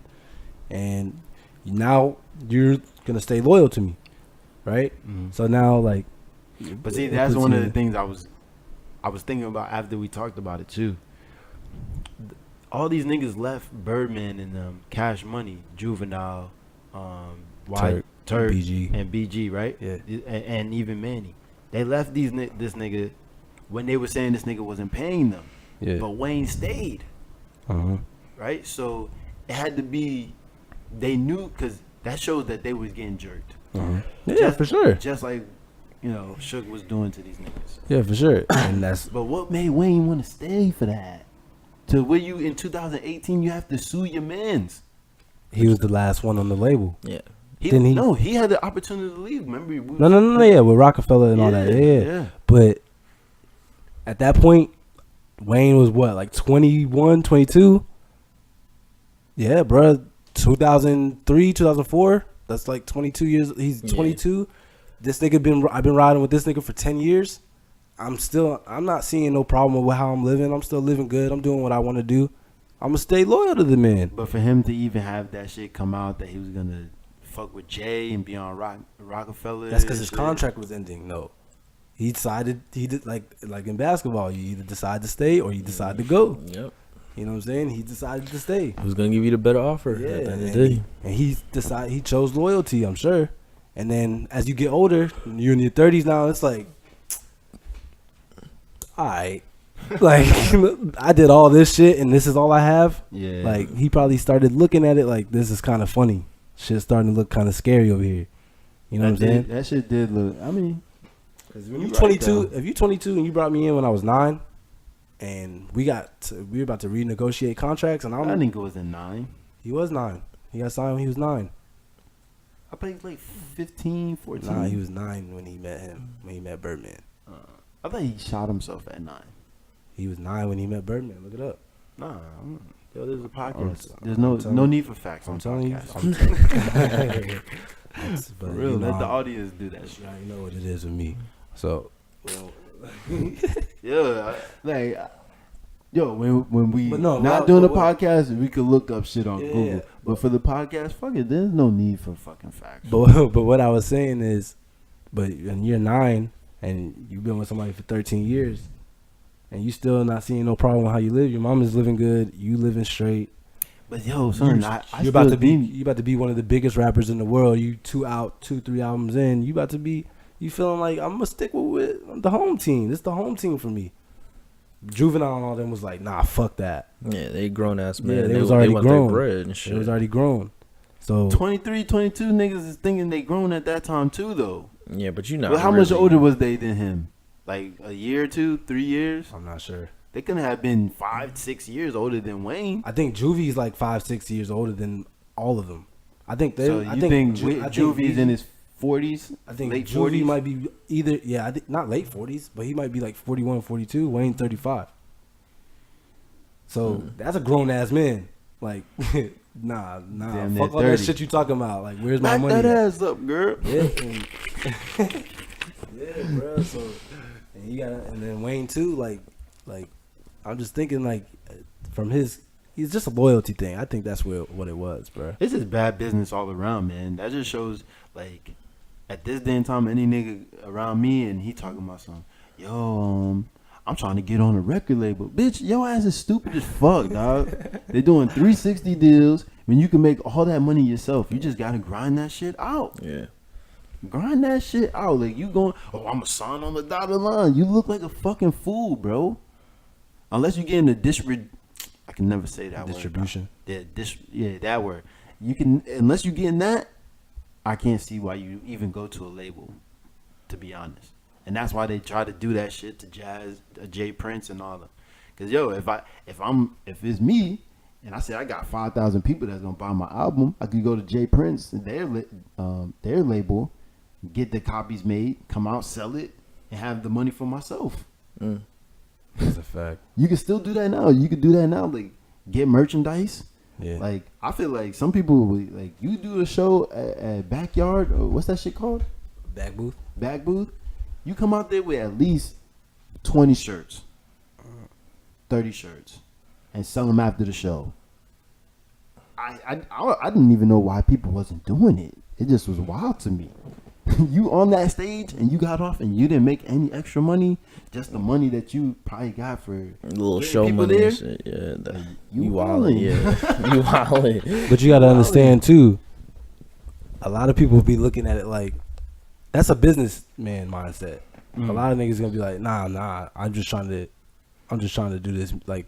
and now you're gonna stay loyal to me, right? Mm-hmm. So now, like, but see, that's one of the things I was thinking about after we talked about it too. All these niggas left Birdman and Cash Money, Juvenile, Turk, BG. and BG, right? Yeah, and even Manny. They left this nigga when they were saying this nigga wasn't paying them. Yeah. But Wayne stayed. Right? So it had to be, they knew, because that shows that they was getting jerked. Yeah, for sure. Just like, you know, Suge was doing to these niggas. Yeah, for sure. And but what made Wayne want to stay for that? To where you, in 2018, you have to sue your mans. He was the last one on the label. Yeah. No, he had the opportunity to leave. Remember? No, yeah, with Rockefeller and all that. Yeah. But at that point, Wayne was what, like 21, 22? Yeah, bro. 2003, 2004. That's like 22 years. He's 22. This nigga I've been riding with this nigga for 10 years. I'm not seeing no problem with how I'm living. I'm still living good. I'm doing what I want to do. I'm gonna stay loyal to the man. But for him to even have that shit come out that he was gonna fuck with Jay and be on Rockefeller, that's because his contract was ending. No, he did like in basketball, you either decide to stay or you decide to go. Yep. You know what I'm saying? He decided to stay. Who's gonna give you the better offer at the end of the day? And he chose loyalty, I'm sure. And then as you get older, you're in your 30s now. It's like, all right, like I did all this shit and this is all I have. Yeah. Like he probably started looking at it like this is kind of funny. Shit's starting to look kind of scary over here. You know what I'm saying? That shit did look. I mean, when you 22, if you 22 and you brought me in when I was 9, and we were about to renegotiate contracts, and I think it was in 9. He was 9. He got signed when he was 9. I think like 15, 14. Nah, he was 9 when he met him. When he met Birdman. I thought he shot himself at 9. He was 9 when he met Birdman. Look it up. Nah, there's a podcast. There's no need for facts. I'm telling you. For real, you know, let the audience do that shit. You know what it is with me. So, yeah, like, yo, when we not doing the podcast, we could look up shit on Google. Yeah. But for the podcast, fuck it, there's no need for fucking facts. But what I was saying is, but when you're 9 and you've been with somebody for 13 years, and you still not seeing no problem with how you live, your mom is living good, you living straight. But yo, son, you're about to be one of the biggest rappers in the world. You 3 albums in, you about to be. You feeling like I'm gonna stick with the home team. This is the home team for me. Juvenile and all them was like, nah, fuck that. Yeah, they grown ass man. Yeah, they was already grown. It was already grown. So 23, 22 niggas is thinking they grown at that time too, though. Yeah, but you know. Well, how much older was they than him? Like a year or 2, 3 years? I'm not sure. They couldn't have been 5, 6 years older than Wayne. I think Juvie's like 5, 6 years older than all of them. I think they. So you think Juvie's in his 40s? I think late Juvie 40s? might be either. Yeah, I think not late 40s, but he might be like 41, 42. Wayne 35. So that's a grown ass man. Like, nah. Damn, fuck all that shit you talking about. Like, where's my money? Back that ass up, girl. Yeah, yeah, bro. So, and then Wayne too. Like, I'm just thinking like, from his, it's just a loyalty thing. I think that's what it was, bro. This is bad business all around, man. That just shows like, at this day and time, any nigga around me and he talking about something, yo, I'm trying to get on a record label. Bitch, your ass is stupid as fuck, dog. They're doing 360 deals when you can make all that money yourself. You just gotta grind that shit out. Yeah. Grind that shit out. Like, you going, I'm a sign on the dotted line. You look like a fucking fool, bro. Unless you get in the I can never say that distribution. Word. Yeah, that word. You can, unless you get in that, I can't see why you even go to a label, to be honest. And that's why they try to do that shit to Jazz, Jay Prince, and all them. Cause yo, if it's me, and I say I got 5,000 people that's gonna buy my album, I could go to Jay Prince and their label, get the copies made, come out, sell it, and have the money for myself. That's a fact. You can still do that now. You could do that now, like get merchandise. Yeah. Like, I feel like some people will, like, you do a show at Backyard, or what's that shit called? Back booth. back booth, you come out there with at least 20 shirts, 30 shirts, and sell them after the show. I didn't even know why people wasn't doing it. It just was wild to me. You on that stage and you got off and you didn't make any extra money, just the money that you probably got for A little getting show people money there. and shit. Yeah, You you wildin', yeah. You wildin'. But you got to understand too. A lot of people be looking at it like that's a businessman mindset. A lot of niggas gonna be like, nah. I'm just trying to do this. Like,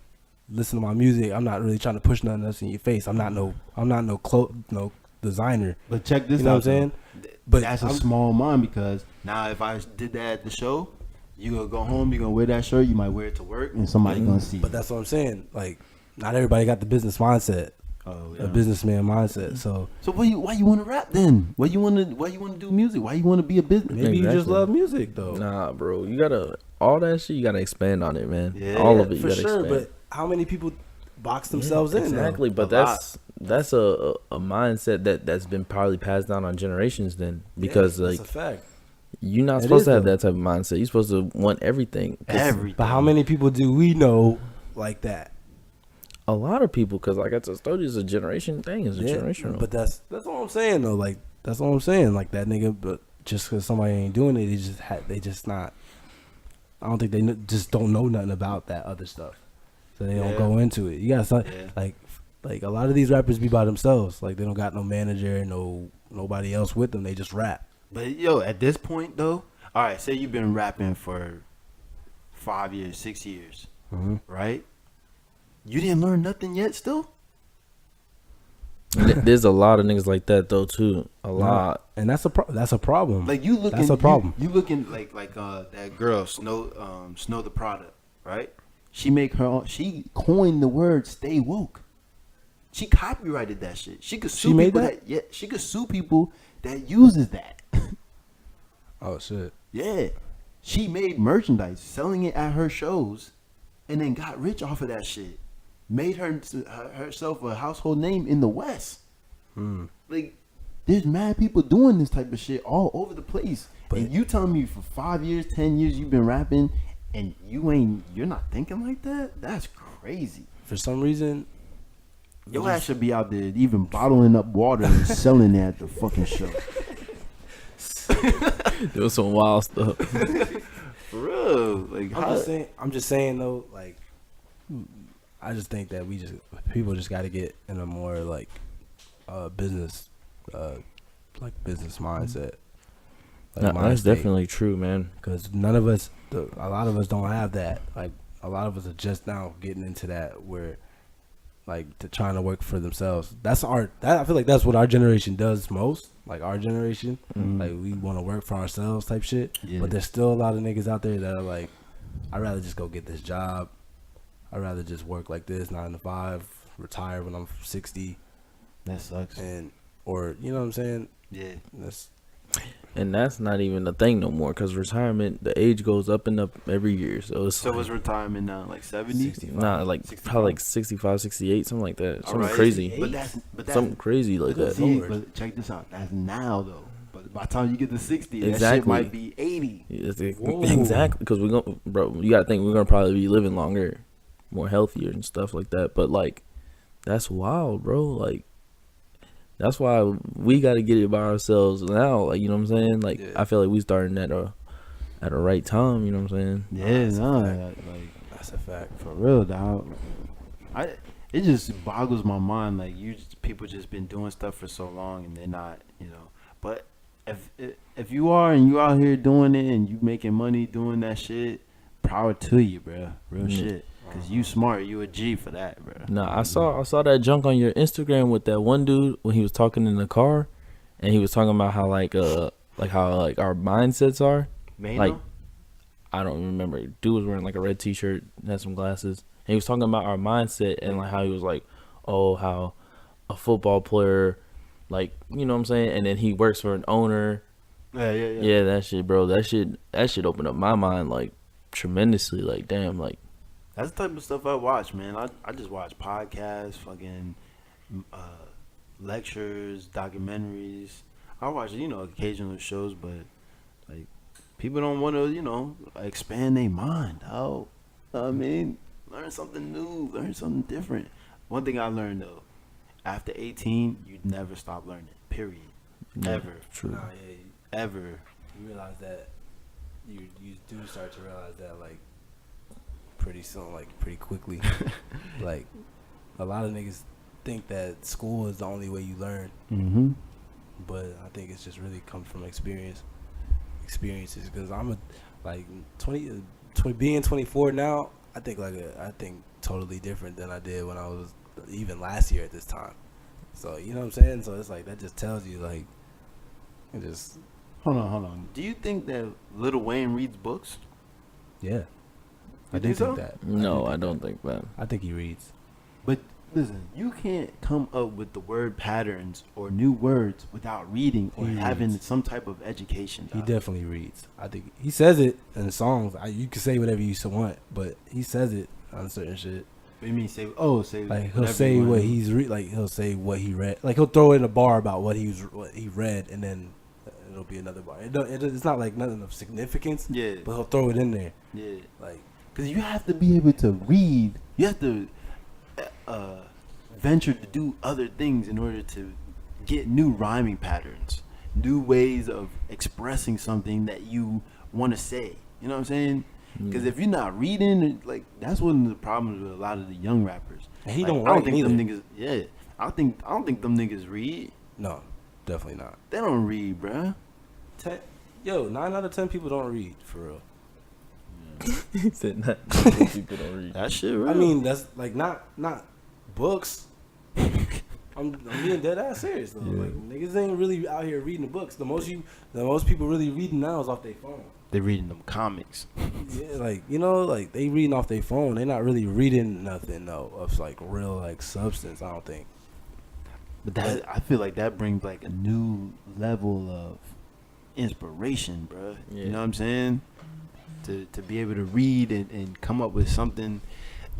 listen to my music. I'm not really trying to push nothing else in your face. I'm not no designer. But check this You know out. what I'm saying? But But that's a I'm- small mind, because now if I did that at the show, you gonna go home, you gonna wear that shirt, you might wear it to work, and somebody gonna see. But that's what I'm saying. Like, not everybody got the business mindset, a businessman mindset. So why you want to rap then? Why you want to do music? Why you want to be a business? maybe you just Exactly. love music though. Nah, bro. You gotta all that shit. You gotta expand on it, man. Yeah, all of it. You for gotta sure. expand. But how many people box themselves in? Exactly, but that's a mindset that's been probably passed down on generations. Then because that's like a fact. you're not It supposed is, to have though. that type of mindset. You're supposed to want everything. 'Cause Everything. But how many people do we know like that? A lot of people, because like I just told you, it's a generation thing. It's a generational. But that's what I'm saying though. Like that's what I'm saying. Like that nigga, but just because somebody ain't doing it, they just not. I don't think they just don't know nothing about that other stuff, so they don't go into it. You got like a lot of these rappers be by themselves. Like they don't got no manager, nobody else with them. They just rap. But yo, at this point though, all right, say you've been rapping for 5 years, 6 years, right? You didn't learn nothing yet, still. There's a lot of niggas like that though too. A lot. And that's a problem. Like you looking, That's a problem. You looking like that girl Snow the Product, right? She coined the word "stay woke." She copyrighted that shit. She could sue She made people that? Yeah, she could sue people that uses that. Oh shit. Yeah, she made merchandise, selling it at her shows, and then got rich off of that shit. Made herself a household name in the West. Like, there's mad people doing this type of shit all over the place. But- and you telling me for 5 years, 10 years you've been rapping, and you're not thinking like that? That's crazy. For some reason, Your ass should be out there even bottling up water and selling it at the fucking show. There was some wild stuff. For real. Like, I'm just saying though, like, I just think that people just got to get in a more like business mindset. Like That's definitely true, man. because none of us, a lot of us don't have that. Like a lot of us are just now getting into that where, like, to trying to work for themselves. I feel like that's what our generation does most. Like our generation, like we want to work for ourselves type shit. Yeah. But there's still a lot of niggas out there that are like, I'd rather just go get this job. I'd rather just work like this 9 to 5, retire when I'm 60, that sucks. or you know what I'm saying? Yeah. And that's not even a thing no more, because retirement, the age goes up and up every year. So it's So what's retirement now? Like 70? 65. not like 65. probably like 65, 68, something like that. Something Alright. crazy. But that's Something crazy like that. See, but check this out. That's now though. But by the time you get to 60, that shit Exactly. might be 80. Exactly, because we're gonna, bro. You gotta think we're gonna probably be living longer, more healthier and stuff like that. But like, that's wild, bro. Like, that's why we gotta get it by ourselves now. Like, you know what I'm saying? Like, Yeah. I feel like we starting at a right time. You know what I'm saying? Yeah, no, That's a fact. for real, dog. It just boggles my mind. Like people just been doing stuff for so long and they're not, But if you are and you out here doing it and you making money doing that shit, power to you, bro. Real shit. Cause you smart, you a G for that, bro. Nah, I saw that junk on your Instagram with that one dude when he was talking in the car, and he was talking about how how our mindsets are. Mano? Like, I don't remember. Dude was wearing like a red T-shirt, had some glasses, and he was talking about our mindset and like how he was like, oh, how a football player, like, you know what I'm saying, and then he works for an owner. Yeah, that shit, bro. That shit opened up my mind like tremendously. Like, damn, like. That's the type of stuff I watch, man. I just watch podcasts, fucking lectures, documentaries. I watch, occasional shows, but Like people don't want to, expand their mind. Know what I mean? Learn something new, learn something different. One thing I learned though, after 18, you never stop learning. Period. Ever. True. Nah, yeah, Ever. you realize that you do start to realize that like pretty soon, like pretty quickly. Like a lot of niggas think that school is the only way you learn, Mm-hmm. but I think it's just really comes from experiences. Because I'm like 20 being 24 now. I think totally different than I did when I was even last year at this time. So you know what I'm saying. So it's like that just tells you like it just Hold on. Do you think that Lil Wayne reads books? yeah. I You do think so? think that. No, I don't think that. I think he reads. But listen, you can't come up with the word patterns or new words without reading or He having reads. some type of education. He dog. definitely reads. I think he says it in the songs. You can say whatever you want, but he says it on certain shit. What do you mean say Like he'll whatever say you wanna what do? he'll say what he read. Like he'll throw in a bar about what he read, and then it'll be another bar. It's not like nothing of significance, Yeah. but he'll throw it in there. Yeah. Like Because you have to be able to read. You have to venture to do other things in order to get new rhyming patterns, new ways of expressing something that you want to say. You know what I'm saying? Because if you're not reading, like that's one of the problems with a lot of the young rappers. And he Like, don't I don't write think them neither. niggas. Yeah, I don't think them niggas read. no, definitely not. They don't read, bruh. 9 out of 10 people don't read for real. He said not people don't read. That shit, real. I mean, that's like not books. I'm being dead ass serious though. Yeah. Like niggas ain't really out here reading the books. The most people really reading now is off their phone. they reading them comics. Yeah, like like they reading off their phone. They not really reading nothing though of like real like substance. I don't think. But that I feel like that brings like a new level of inspiration, bruh. Yeah. You know what I'm saying? To be able to read and come up with something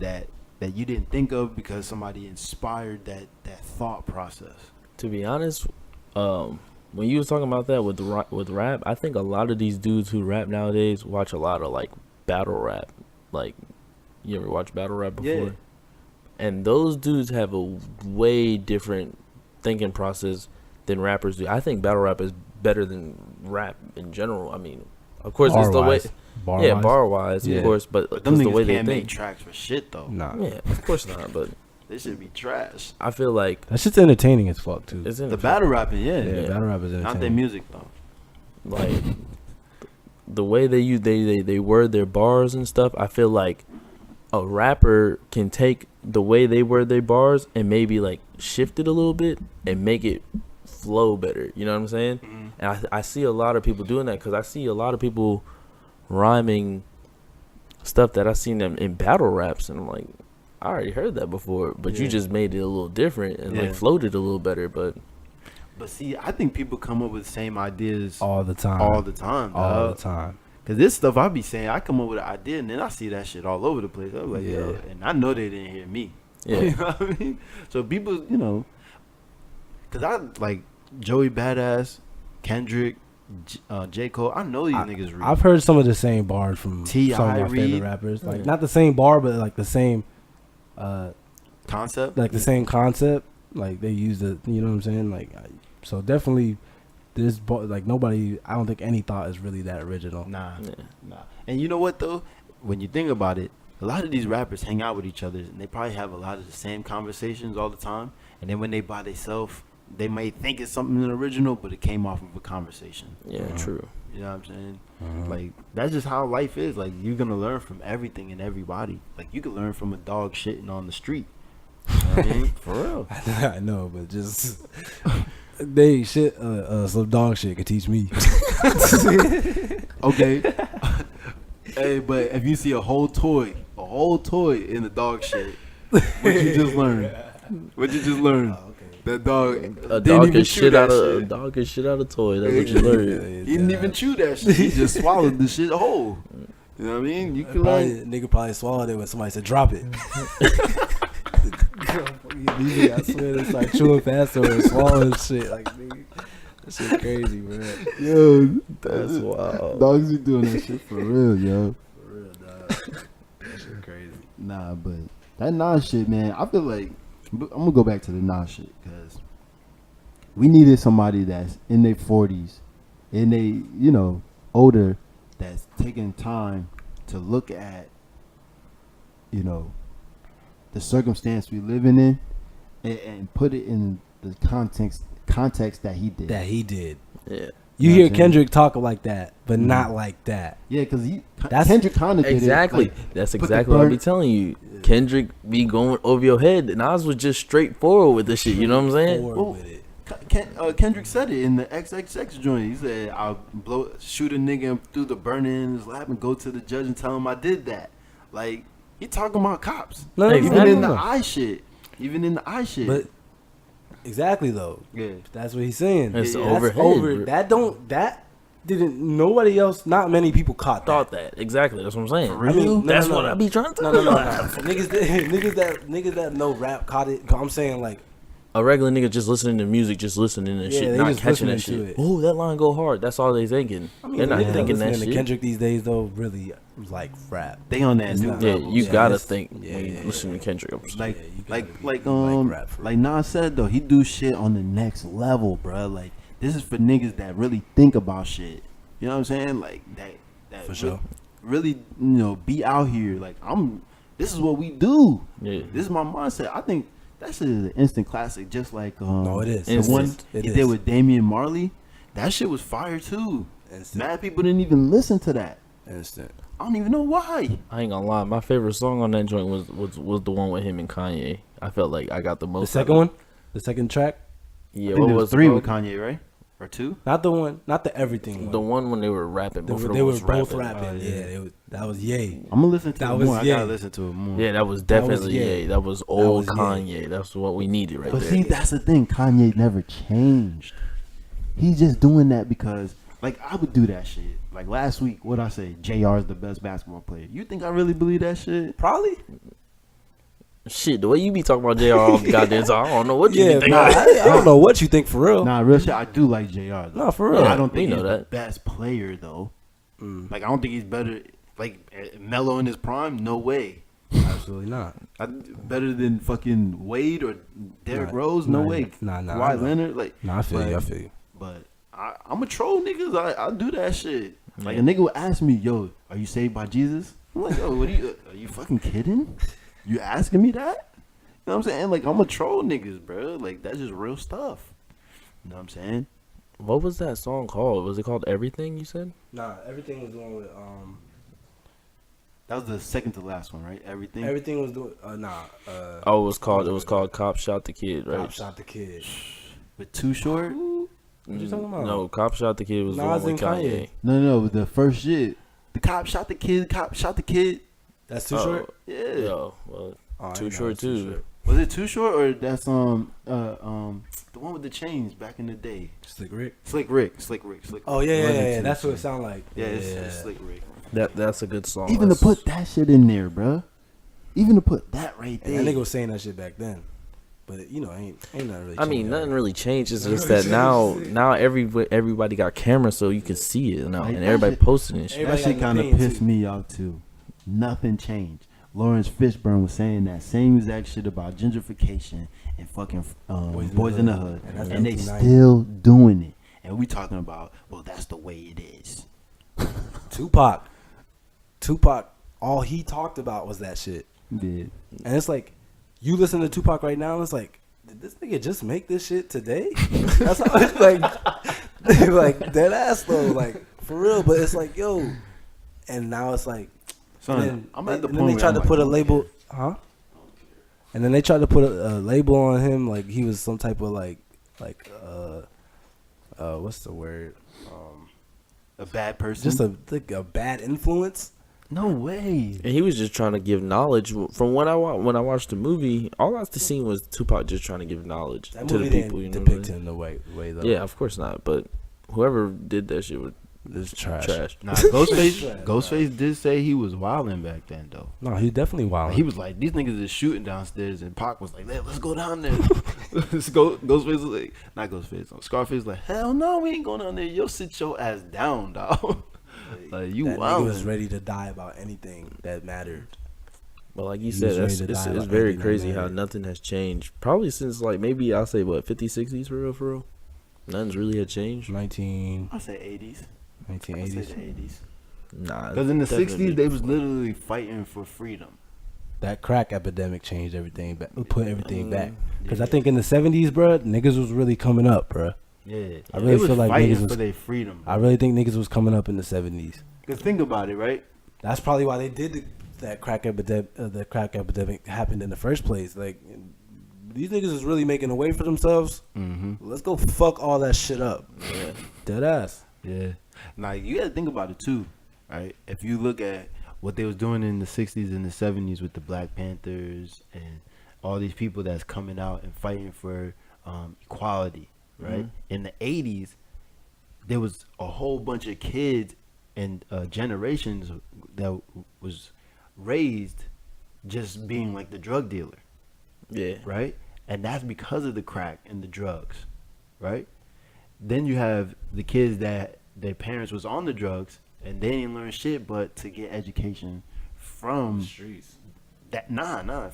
that you didn't think of because somebody inspired that thought process. To be honest, when you was talking about that with rap, I think a lot of these dudes who rap nowadays watch a lot of like battle rap. Like, you ever watch battle rap before? Yeah. And those dudes have a way different thinking process than rappers do. I think battle rap is better than rap in general. I mean, of course, it's the way. Bar wise, Yeah. of course, but But them it's the niggas way they can't make think. tracks for shit though. Nah, Yeah, of course not. But They should be trash. I feel like that shit's entertaining as fuck too. it's in The battle rapping, yeah, yeah. battle rap is entertaining. Not their music though. like the way they word their bars and stuff. I feel like a rapper can take the way they word their bars and maybe like shift it a little bit and make it flow better. You know what I'm saying? Mm-hmm. And I see a lot of people doing that because I see a lot of people rhyming stuff that I seen them in battle raps, and I'm like, I already heard that before, but you Yeah. just made it a little different and Yeah. like floated a little better. But But see, I think people come up with the same ideas all the time. all the time. All dog. the time. Cause this stuff I be saying, I come up with an idea and then I see that shit all over the place. I'm like, yo, Yeah. and I know they didn't hear me. yeah, You know what I mean? So people, cause I like Joey Badass, Kendrick, J. Cole. I know these niggas read. I've heard some of the same bars from T.I. some of my read. favorite rappers. Like Yeah. not the same bar, but like the same, Concept. like the same concept. Like they use the, you know what I'm saying? Like, so definitely, this like nobody. I don't think any thought is really that original. Nah, yeah. nah. And you know what though? When you think about it, a lot of these rappers hang out with each other and they probably have a lot of the same conversations all the time. And then when they by themselves, they may think it's something original, but it came off of a conversation. Yeah, true. You know what I'm saying? Uh-huh. Like that's just how life is. Like you're gonna learn from everything and everybody. Like you can learn from a dog shitting on the street. You know what I mean? For real. I know, but just they shit. Some dog shit could teach me. Okay. Hey, but if you see a whole toy in the dog shit, what you just learned? What you just learned? That dog A didn't dog even can chew shit that out of a shit. dog can shit out a toy. That's what you learn. He didn't even chew that shit. He just swallowed the shit whole. You know what I mean? You can learn. Nigga probably swallowed it when somebody said drop it. Usually, I swear they start chewing faster or swallowing shit. Like, nigga, That shit crazy, bro. Yo, That's wild. dogs be doing that shit for real, yo. For real, dog. That shit crazy. Nah, but that Nas shit, man. I feel like I'm gonna go back to the Nas shit because we needed somebody that's in their 40s, in they, older, that's taking time to look at, the circumstance we living in, and put it in the context that he did. That he did. Yeah. You know hear what I'm saying? Kendrick talk like that, but not like that. Yeah, because That's- Kendrick kind of did Exactly. it. Like, That's put the exactly what I burn- be telling you. Kendrick be going over your head. Nas was just straightforward with this shit. You know what I'm saying? Forward Well, with it. Kendrick said it in the XXX joint. He said, "I'll shoot a nigga through the burner in his lap and go to the judge and tell him I did that." Like, he talking about cops. No, Exactly. Even in the no. eye shit. But exactly though. yeah, That's what he's saying. It's That's overhead, over. bro. That didn't. Nobody else. Not many people caught that. Thought that. Exactly. That's what I'm saying. For real? I mean, no, That's no, what no. I be trying to No, tell no, no, you. no. niggas that know rap caught it. I'm saying like, A regular nigga just listening to music, just listening to Yeah, shit, they not just catching that listening to shit. it. Oh, that line go hard. That's all they thinking. I mean, They're not yeah, thinking that listening to shit. Kendrick these days though really like rap. they on that It's new not- Yeah, level. you Yeah, gotta it's- think yeah, when you yeah, listen yeah. to Kendrick. I'm just Like, Yeah, you like, gotta like, be- like rap for real. Nas said though, he do shit on the next level, bruh. Like, this is for niggas that really think about shit. You know what I'm saying? Like that For sure. really, be out here. Like, this is what we do. Yeah. This is my mindset. I think that shit is an instant classic. Just like No, it is. the Instant. one It he is. did with Damian Marley. That shit was fire too. Instant. Mad people didn't even listen to that. Instant. I don't even know why. I ain't gonna lie. My favorite song on that joint was the one with him and Kanye. I felt like I got the The most. second one, the second track, Yeah. I think What there was was three it with called? Kanye, right? Or two? not the one, not the everything one. The one when they were rapping. They Both were, of they them were was both rapping. rapping. Yeah, that was yay. I'm gonna listen to That it was more. I Ye. gotta listen to it more. Yeah, that was That was definitely Ye. Ye. That was old was Ye. Kanye. That's what we needed right But there. see, that's the thing. Kanye never changed. He's just doing that because, like, I would do that shit. Like last week, what I say? JR is the best basketball player. You think I really believe that shit? Probably. Shit, the way you be talking about JR all the goddamn time, I don't know what you Yeah, be thinking. nah, I don't know what you think for real. Nah, real shit. I do like JR. Though. No, for real. Yeah, I don't we think know he's that. the best player though. Mm, Like, I don't think he's better. Like Melo in his prime, no way. absolutely not. Better than fucking Wade or Derrick Nah, Rose, no nah, way. nah, nah, Kawhi nah. Leonard, like. Nah, I feel but, you. I feel you. But I'm a troll niggas. I do that shit. Like Yeah. a nigga would ask me, "Yo, are you saved by Jesus?" I'm like, "Yo, what are you fucking kidding? You asking me that?" You know what I'm saying? Like, I'm a troll niggas, bro. Like, that's just real stuff. You know what I'm saying? What was that song called? Was it called Everything? You said? Nah, everything was doing with That was the second to last one, right? Everything. everything was doing Oh, it was called Cop Shot the Kid, right? Cop Shot the Kid. With Too Short. What you talking about? No, Cop Shot the Kid was the Nas one with and Kanye. Kanye. No, the first shit. The cop shot the kid. Cop shot the kid. That's too Oh, short. Yeah. Yo, well, Oh, I Too didn't know Short it was Too too. Short. Was it Too Short or that's the one with the chains back in the day? Slick Rick. Slick Rick. Oh yeah, One yeah, and yeah. two, That's what it so- sounded like. Yeah, it's Slick Rick. That's a good song. Even to That's- put that shit in there, bruh. Even to put that right And there. that nigga was saying that shit back then, but ain't nothing really. I mean, changed nothing that. really changed. It's just Nothing that really now everybody got cameras, so you can see it now, Like, and that everybody shit- posting this shit. Everybody that shit got an kind of opinion, pissed too. me off too. Nothing changed. Lawrence Fishburne was saying that same exact shit about gentrification and fucking Boys in the Hood, And that's and they 1990. still doing it. And we talking about, well, that's the way it is. Tupac, all he talked about was that shit. Yeah. And it's like, you listen to Tupac right now, and it's like, did this nigga just make this shit today? That's how it's like, like dead ass though, like for real. But it's like, yo, and now it's like, Son, and then, I'm at the and point then they where tried I'm to like, put a okay. label, huh? And then they tried to put a label on him, like he was some type of like what's the word? A bad person. Just a bad influence. no way. And he was just trying to give knowledge. From when I watched the movie, all I seen was Tupac just trying to give knowledge That to the movie people. You didn't know what I depict mean? him the way though. Yeah, of course not. But whoever did that shit It's trash. Nah, Trash. Ghostface did say he was wilding back then though. No, he definitely wild. Like, he was like, these niggas is shooting downstairs, and Pac was like, let's go down there. Ghostface was like, not Ghostface, Scarface like, hell no, we ain't going down there. Yo, sit your ass down, dog. Like you that wild. nigga was ready to die about anything that mattered. But like you He said, was ready it's to die about very anything that crazy how mattered. nothing has changed. Probably since like maybe I'll say what 50s, 60s for real. Nothing's really had changed. 19, I say 80s. I say 1980s. the 80s. Nah, Because in the definitely. 60s, they was literally fighting for freedom. That crack epidemic changed everything back, put everything back. Because I Yeah. think in the 70s, bruh, niggas was really coming up, bruh. Yeah, I really they was feel like fighting niggas was- for their freedom. I really think niggas was coming up in the 70s. Because think about it, right? That's probably why they did that crack epidemic. The crack epidemic happened in the first place. Like, these niggas is really making a way for themselves. Mm-hmm. Let's go fuck all that shit up. Yeah. Dead ass. Yeah. Now you got to think about it too, right? If you look at what they was doing in the 60s and the 70s with the Black Panthers and all these people that's coming out and fighting for equality, right? Mhm. In the 80s, there was a whole bunch of kids and generations that was raised just being like the drug dealer, Yeah. right? And that's because of the crack and the drugs, right? Then you have the kids that their parents was on the drugs and they didn't learn shit but to get education from Streets. that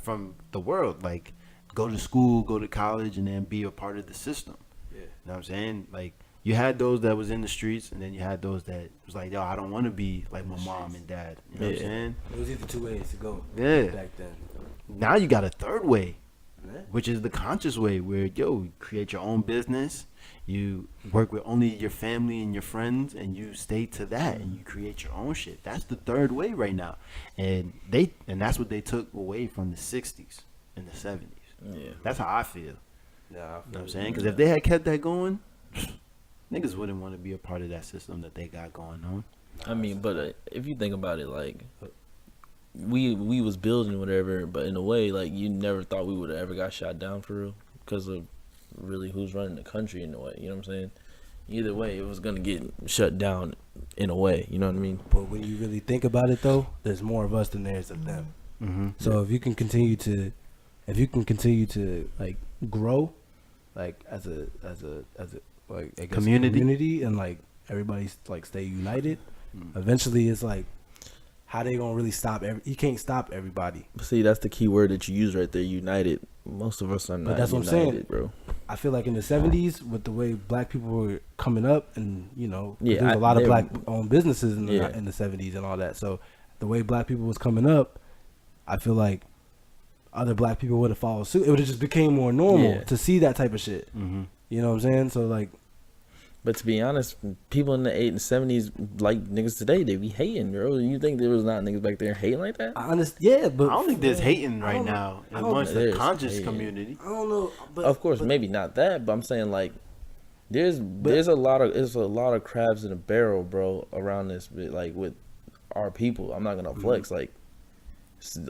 from the world, like go to school, go to college, and then be a part of the system. Yeah. You know what I'm saying? Like you had those that was in the streets, and then you had those that was like, yo, I don't want to be like my mom and dad. You know what I'm Yeah. saying? It was either two ways to go. Yeah. Back then. Now you got a third way, Yeah. which is the conscious way, where you create your own business, you work with only your family and your friends, and you stay to that, and you create your own shit. That's the third way right now, and that's what they took away from the 60s and the 70s. Yeah. That's how I feel. You Yeah. know what I'm saying? Because if they had kept that going, niggas wouldn't want to be a part of that system that they got going on. I mean, but if you think about it, like we was building whatever, but in a way, like you never thought we would have ever got shot down for real because of really who's running the country in a way. You know what I'm saying? Either way, it was gonna get shut down in a way. You know what I mean? But when you really think about it, though, there's more of us than there is of them. Mm-hmm. So if you can continue to like grow, like as a like I guess community and like everybody's like stay united, eventually it's like how they gonna really stop you can't stop everybody. See, that's the key word that you use right there. United. Most of us are not. But that's what I'm united, saying, bro. I feel like in the 70s with the way black people were coming up and Yeah, there's a lot of they- black owned businesses in the, Yeah. in the 70s and all that. So the way black people was coming up, I feel like other black people would have followed suit. It would have just became more normal Yeah. to see that type of shit. Mm-hmm. You know what I'm saying? So like, But to be honest, people in the 80s and 70s like niggas today, they be hating, bro. You think there was not niggas back there hating like that? I understand. Yeah, but I don't think there's hating I right don't- now I don't- amongst the There's conscious hating. community. I don't know. But Of course, but, maybe not that, but I'm saying like there's a lot of crabs in a barrel, bro, around this bit, like with our people. I'm not gonna flex. Like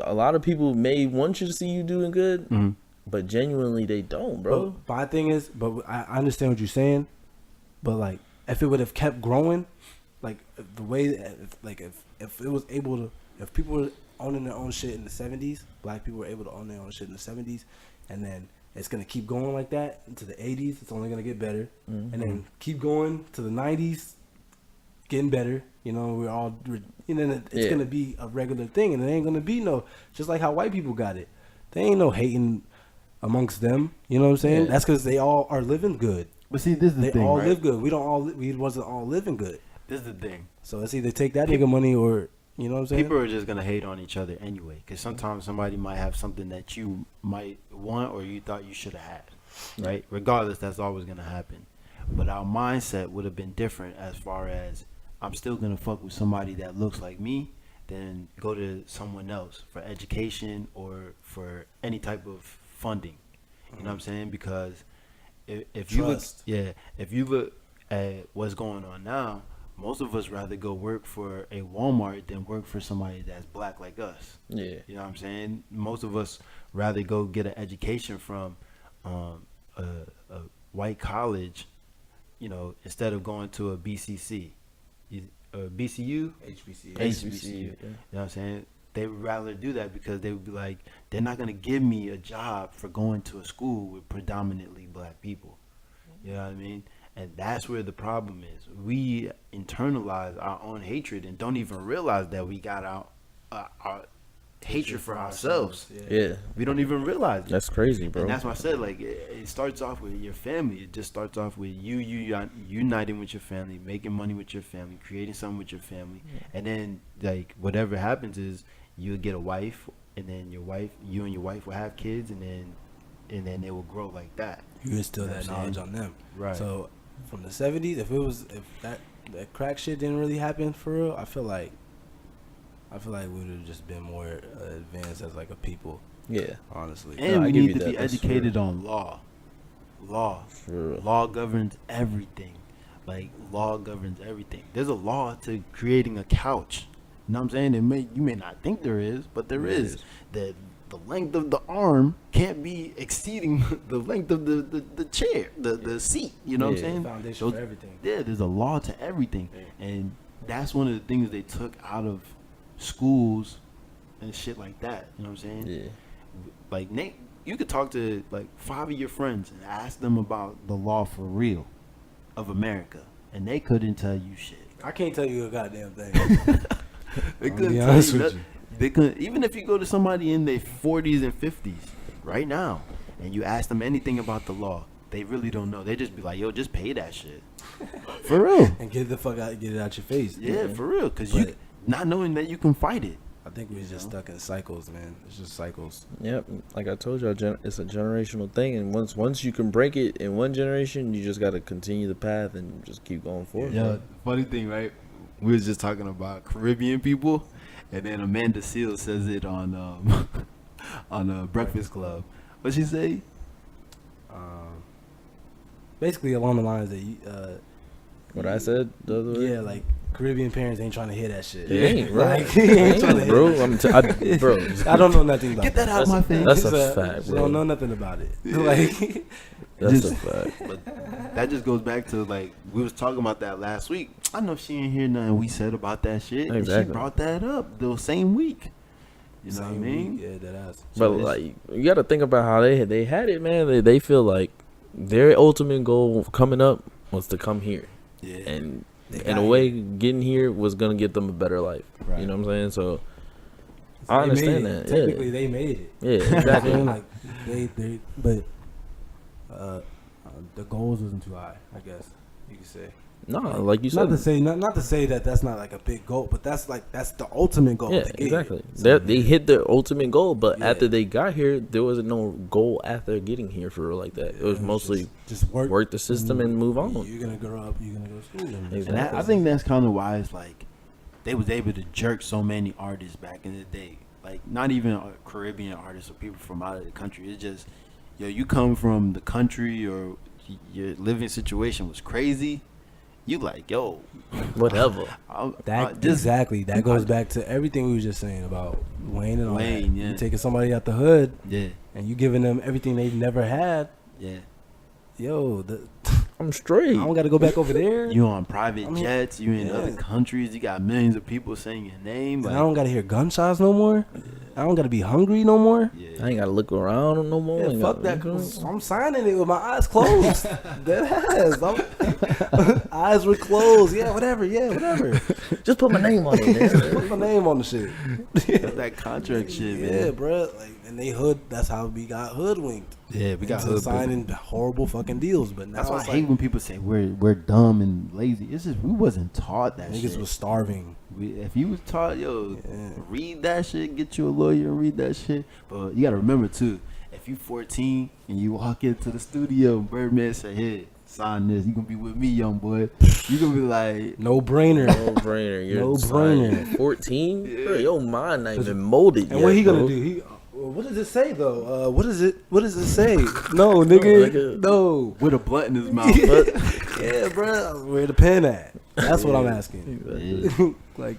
a lot of people may want you to see you doing good, Mm-hmm. but genuinely they don't, bro. But my thing is, but I understand what you're saying, but like if it would have kept growing, like the way, if it was able to, if people were owning their own shit in the 70s, black people were able to own their own shit in the 70s, and then it's gonna keep going like that into the 80s. It's only gonna get better, and then keep going to the 90s, getting better. You know, it's Yeah. gonna be a regular thing, and it ain't gonna be no, just like how white people got it. There ain't no hating amongst them. You know what I'm saying? Yeah. That's because they all are living good. But see, this is the They thing, all right? live good. We wasn't all living good. This is the thing. So it's either take that nigga money or, you know what I'm saying? People are just gonna hate on each other anyway, because sometimes somebody might have something that you might want or you thought you should have had, right? Regardless, that's always gonna happen. But our mindset would have been different as far as I'm still gonna fuck with somebody that looks like me, than go to someone else for education or for any type of funding. You know what I'm saying? Because if you look, Trust. if you look at what's going on now, most of us rather go work for a Walmart than work for somebody that's black like us. Yeah. You know what I'm saying? Most of us rather go get an education from a white college, you know, instead of going to a BCC. BCU, HBCU. HBCU. You know what I'm saying? They would rather do that because they would be like, they're not gonna give me a job for going to a school with predominantly black people. You know what I mean? And that's where the problem is. We internalize our own hatred and don't even realize that we got our hatred for ourselves. Yeah. We don't even realize it. That's crazy, bro. And that's why I said, like, it starts off with your family. It just starts off with you uniting with your family, making money with your family, creating something with your family. And then, like, whatever happens is you'll get a wife, and then you and your wife will have kids, and then they will grow like that. You instill that knowledge on them. Right. So from the 70s, if that crack shit didn't really happen for real, I feel like we would have just been more advanced as like a people. Yeah. Honestly. And No, we I give need you to be that. That's educated on law. For real. Law governs everything. Like, law governs everything. There's a law to creating a couch. You know what I'm saying? You may not think there is, but there is. That the length of the arm can't be exceeding the length of the chair, the seat. You know what I'm saying? Foundation for everything. Yeah, there's a law to everything. Yeah. And that's one of the things they took out of schools and shit like that. You know what I'm saying? Yeah. Like, Nate, you could talk to like 5 of your friends and ask them about the law for real of America, and they couldn't tell you shit. I can't tell you a goddamn thing. They I'll couldn't be tell honest you with nothing. you. They couldn't. Even if you go to somebody in their 40s and 50s right now, and you ask them anything about the law, they really don't know. They just be like, "Yo, just pay that shit." For real. And get the fuck out, get it out your face. Yeah, for real. Because But- you not knowing that you can fight it. I think we're just stuck in cycles, man. It's just cycles. Yep, like I told you, it's a generational thing, and once you can break it in one generation, you just got to continue the path and just keep going forward. Yeah, funny thing, right? We was just talking about Caribbean people, and then Amanda Seales says it on on Breakfast Club. What she say? Basically along the lines that What I said the other way? yeah, like Caribbean parents ain't trying to hear that shit. It ain't, bro. Like, he ain't trying to hear bro. that. Bro. I don't know nothing about Get that out of my face. That's a fact, They bro. don't know nothing about it. Like, That's Just- a fact. But that just goes back to, like, we was talking about that last week. I know she ain't hear nothing we said about that shit. And she Exactly. brought that up the same week. You know what I same mean? week, yeah, that ass. But like, you got to think about how they had it, man. They feel like their ultimate goal coming up was to come here, Yeah. and They in got a way, getting here was gonna get them a better life. Right. You know what I'm saying? So So I they understand made it. that. Technically, they made it. Yeah, exactly. Like but the goals wasn't too high. I guess you could say. No, like you Not said. to say not to say that that's not like a big goal, but that's the ultimate goal. Yeah, to get exactly. here. So, They hit their ultimate goal, but Yeah. after they got here, there wasn't no goal after getting here for real like that. It was mostly just work the system and move on. You're gonna grow up. You're gonna go to school. Exactly. And I think that's kind of why it's like they was able to jerk so many artists back in the day. Like, not even Caribbean artists or people from out of the country. It's just, yo, you come from the country or your living situation was crazy. You like, yo, Whatever. Exactly. That goes back to everything we were just saying about Wayne and all Wayne, that. yeah. You taking somebody out the hood Yeah, and you giving them everything they've never had. yeah. Yo, I'm I straight. don't got to go back over there. You on private I mean, jets. You in yeah. other countries. You got millions of people saying your name. And Like, I don't got to hear gunshots no more. I don't got to be hungry no more. yeah. I ain't gotta look around no more. Yeah, Ain't fuck gotta- that. I'm signing it with my eyes closed. Dead ass. Eyes were closed. Yeah, whatever. Just put my name on it. Man. Put my name on the shit. That's that contract shit, Yeah, man. bro. Like, and they hood. That's how we got hoodwinked. Yeah, we got into hood signing horrible fucking deals. But now That's why I it's hate like when people say we're dumb and lazy. It's just we wasn't taught that niggas shit. was starving. If you was taught, yo, Yeah. read that shit, get you a lawyer and read that shit. But you gotta remember too, if you 14 and you walk into the studio and Birdman say, "Hey, sign this. You gonna be with me, young boy." You gonna be like, No brainer. No brainer. You're No signing brainer. 14? Bro, your mind not even molded And yet, what he gonna bro. do? What does it say though? What does it say? No, nigga. nigga. "No," with a blunt in his mouth. Yeah, bro. Where the pen at? That's what I'm asking. Yeah. Like,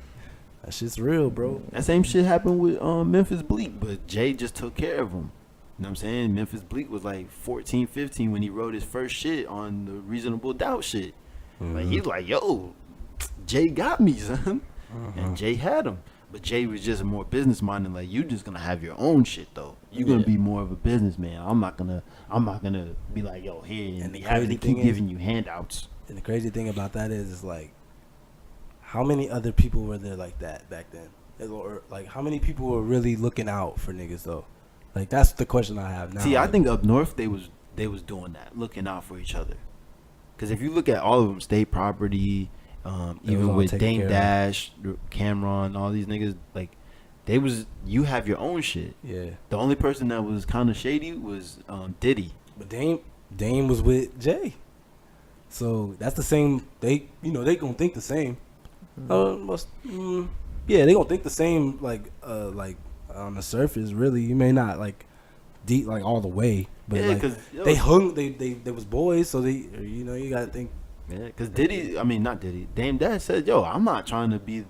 that shit's real, bro. That same shit happened with Memphis Bleak, but Jay just took care of him. You know what I'm saying? Memphis Bleak was like 14, 15 when he wrote his first shit on the Reasonable Doubt shit. Like, he's like, yo, Jay got me, son. And Jay had him. But Jay was just more business minded. Like, you just gonna have your own shit though. You're gonna be more of a businessman. I'm not gonna be like, yo, here, and the having to crazy thing keep is- giving you handouts. And the crazy thing about that is like, how many other people were there like that back then? Or like, how many people were really looking out for niggas though? Like, that's the question I have now. See, I Like, think up north they was doing that, looking out for each other. Because if you look at all of them, State Property, They was even all with taken Dame care of. Dash, Cameron, all these niggas, like, you have your own shit. yeah, The only person that was kind of shady was Diddy. but Dame was with Jay, so that's the same. They gonna think the same. Yeah, they gonna think the same. Like on the surface, really, you may not like deep like all the way, but Yeah, like 'cause, they hung. They was boys, so they you gotta think. Yeah, because Diddy, I mean, not Diddy, Dame Dash said, yo, I'm not trying to be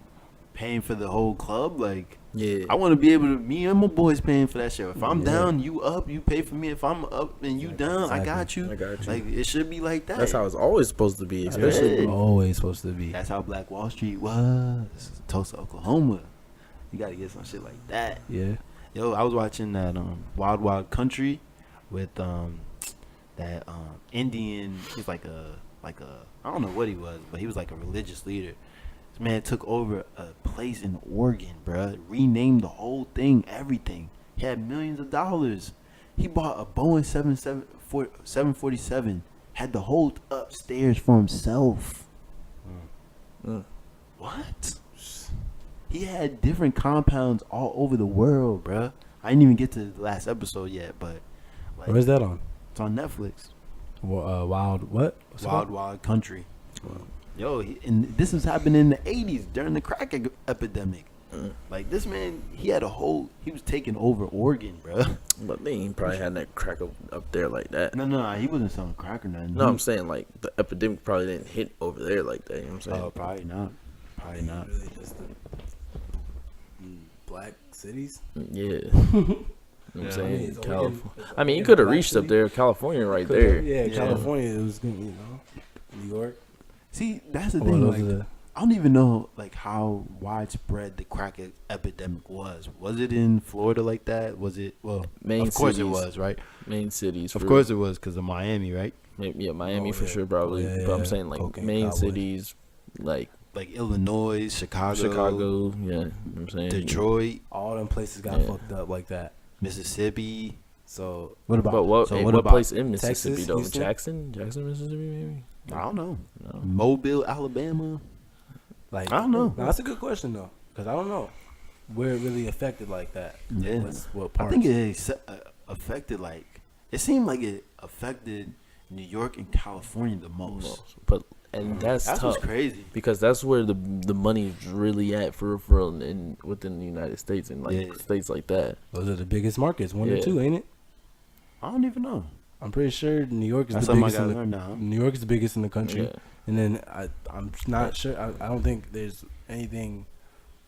paying for the whole club. Like, Yeah. I want to be able to, me and my boys paying for that shit. If I'm Yeah. down, you up, you pay for me. If I'm up and you down, I got you. I got you. Like, it should be like that. That's how it's always supposed to be, especially. Yeah. Always supposed to be. That's how Black Wall Street was. Tulsa, Oklahoma. You got to get some shit like that. Yeah. Yo, I was watching that Wild Wild Country with that Indian. He's like a I don't know what he was, but he was like a religious leader. This man took over a place in Oregon, bruh. Renamed the whole thing, everything. He had millions of dollars. He bought a Boeing 747. Had the whole upstairs for himself. What? He had different compounds all over the world, bruh. I didn't even get to the last episode yet, but like, Where's that on? it's on Netflix. Wild what? What's it Wild called? Wild Country. Yo, and this was happening in the 80s during the crack epidemic. Like, this man, he was taking over Oregon, bruh. But they ain't probably had that crack up there like that. No, he wasn't selling crack or nothing. No, I'm saying like the epidemic probably didn't hit over there like that. You know what I'm saying? Oh, probably not. Probably not. Really just the black cities. Yeah. You know what I'm saying? I mean, it's California. Oregon- I mean, you Oregon could have black reached city. up there. California right there. Yeah, California. It was good, New York. See, that's the Well, thing. those Like, are the- I don't even know like how widespread the crack epidemic was. Was it in Florida like that? Was it? Well, Main of course cities. it was, right? Main cities. Of for- course it was because of Miami, right? Yeah, Miami Oh, for yeah. sure, probably. Oh, yeah, But I'm yeah. saying like Cocaine main cowboys. cities, like Like Illinois, Chicago, Chicago. Yeah, you know what I'm saying? Detroit, all them places got Yeah. fucked up like that. Mississippi. So What about? But what? so hey, what what about? place in Mississippi Texas, though? Houston? Jackson, Mississippi, maybe. I don't know. No. Mobile, Alabama. like I don't know. No, that's a good question though, because I don't know where it really affected like that. Yeah. What I parts? think it affected like it seemed like it affected New York and California the most. But and that's That's tough what's crazy. because that's where the money is really at for real in within the United States and like Yeah. states like that. Those are the biggest markets, one or Yeah. two, ain't it? I don't even know. I'm pretty sure New York is That's the something I biggest. gotta In learn now. the, New York is the biggest in the country, Yeah. and then I'm not sure. I don't think there's anything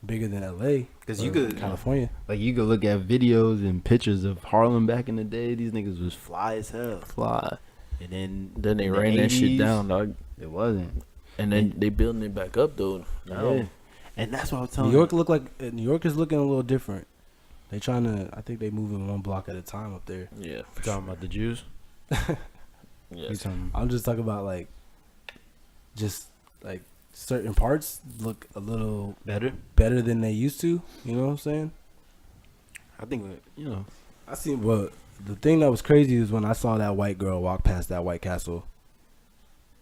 bigger than LA. 'Cause or you could- California. Like you could look at videos and pictures of Harlem back in the day. These niggas was fly as hell. Fly. And then Then they in the ran that shit 80s, down, dog. It wasn't. And then they building it back up though. Now. Yeah. And that's what I was telling New York look like New York is looking a little different. They trying to. I think they moving one block at a time up there. Yeah. you. Talking about the Jews. Yes. I'm just talking about like, just like certain parts look a little Better. better than they used to. You know what I'm saying? I think I seen. Well, the thing that was crazy is when I saw that white girl walk past that White Castle.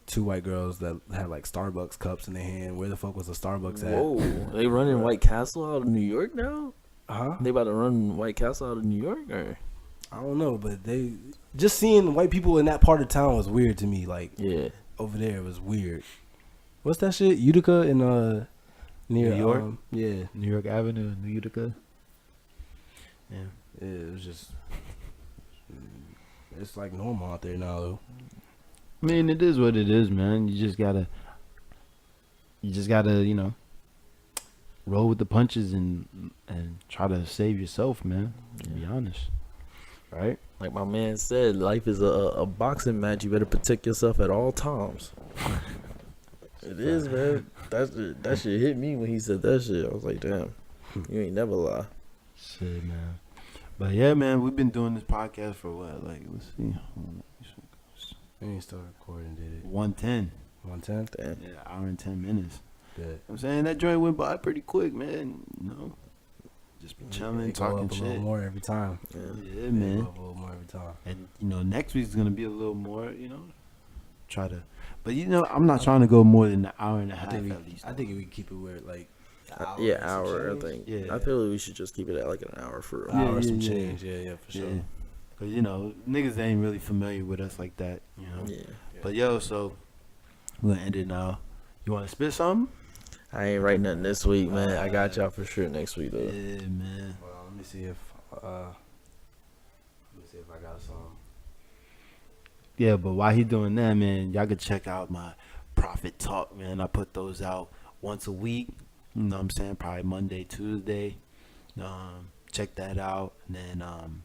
Two white girls that had like Starbucks cups in their hand. Where the fuck was the Starbucks at? Whoa. They running White Castle out of New York now? Huh? They about to run White Castle out of New York or I don't know, but they just seeing white people in that part of town was weird to me. Like yeah. over there was weird. What's that shit? Utica in near New York? Yeah, New York Avenue, New Utica. Yeah. yeah. It was just. It's like normal out there now, though. I mean, it is what it is, man. You just gotta, roll with the punches and try to save yourself, man. To be honest, right? Like my man said, life is a boxing match. You better protect yourself at all times. It is, man. That shit hit me when he said that shit. I was like, damn, you ain't never lie. Shit, man. But yeah, man, we've been doing this podcast for what? Like, let's see. We ain't start recording, did it? 110. 110? Damn. Yeah, hour and 10 minutes. Good. I'm saying that joint went by pretty quick, man. You know, just be chilling, talking a shit. little more every time. Yeah, man. Go up a little more every time. And you know, next week's gonna be a little more. You know, try to. But you know, I'm not trying to go more than an hour and a half at least. I think we keep it where like Hour, I change. think. Yeah. I feel like we should just keep it at like an hour for real. Hour some yeah. change. Yeah, for sure. Yeah. Cause you know, niggas ain't really familiar with us like that. You know. Yeah. But yo, so we're gonna end it now. You want to spit something? I ain't writing nothing this week, man. I got y'all for sure next week though. Yeah, man. Well, let me see if I got some. Yeah, but while he doing that, man, y'all can check out my Prophet Talk, man. I put those out once a week. You know what I'm saying? Probably Monday, Tuesday. Check that out. And then,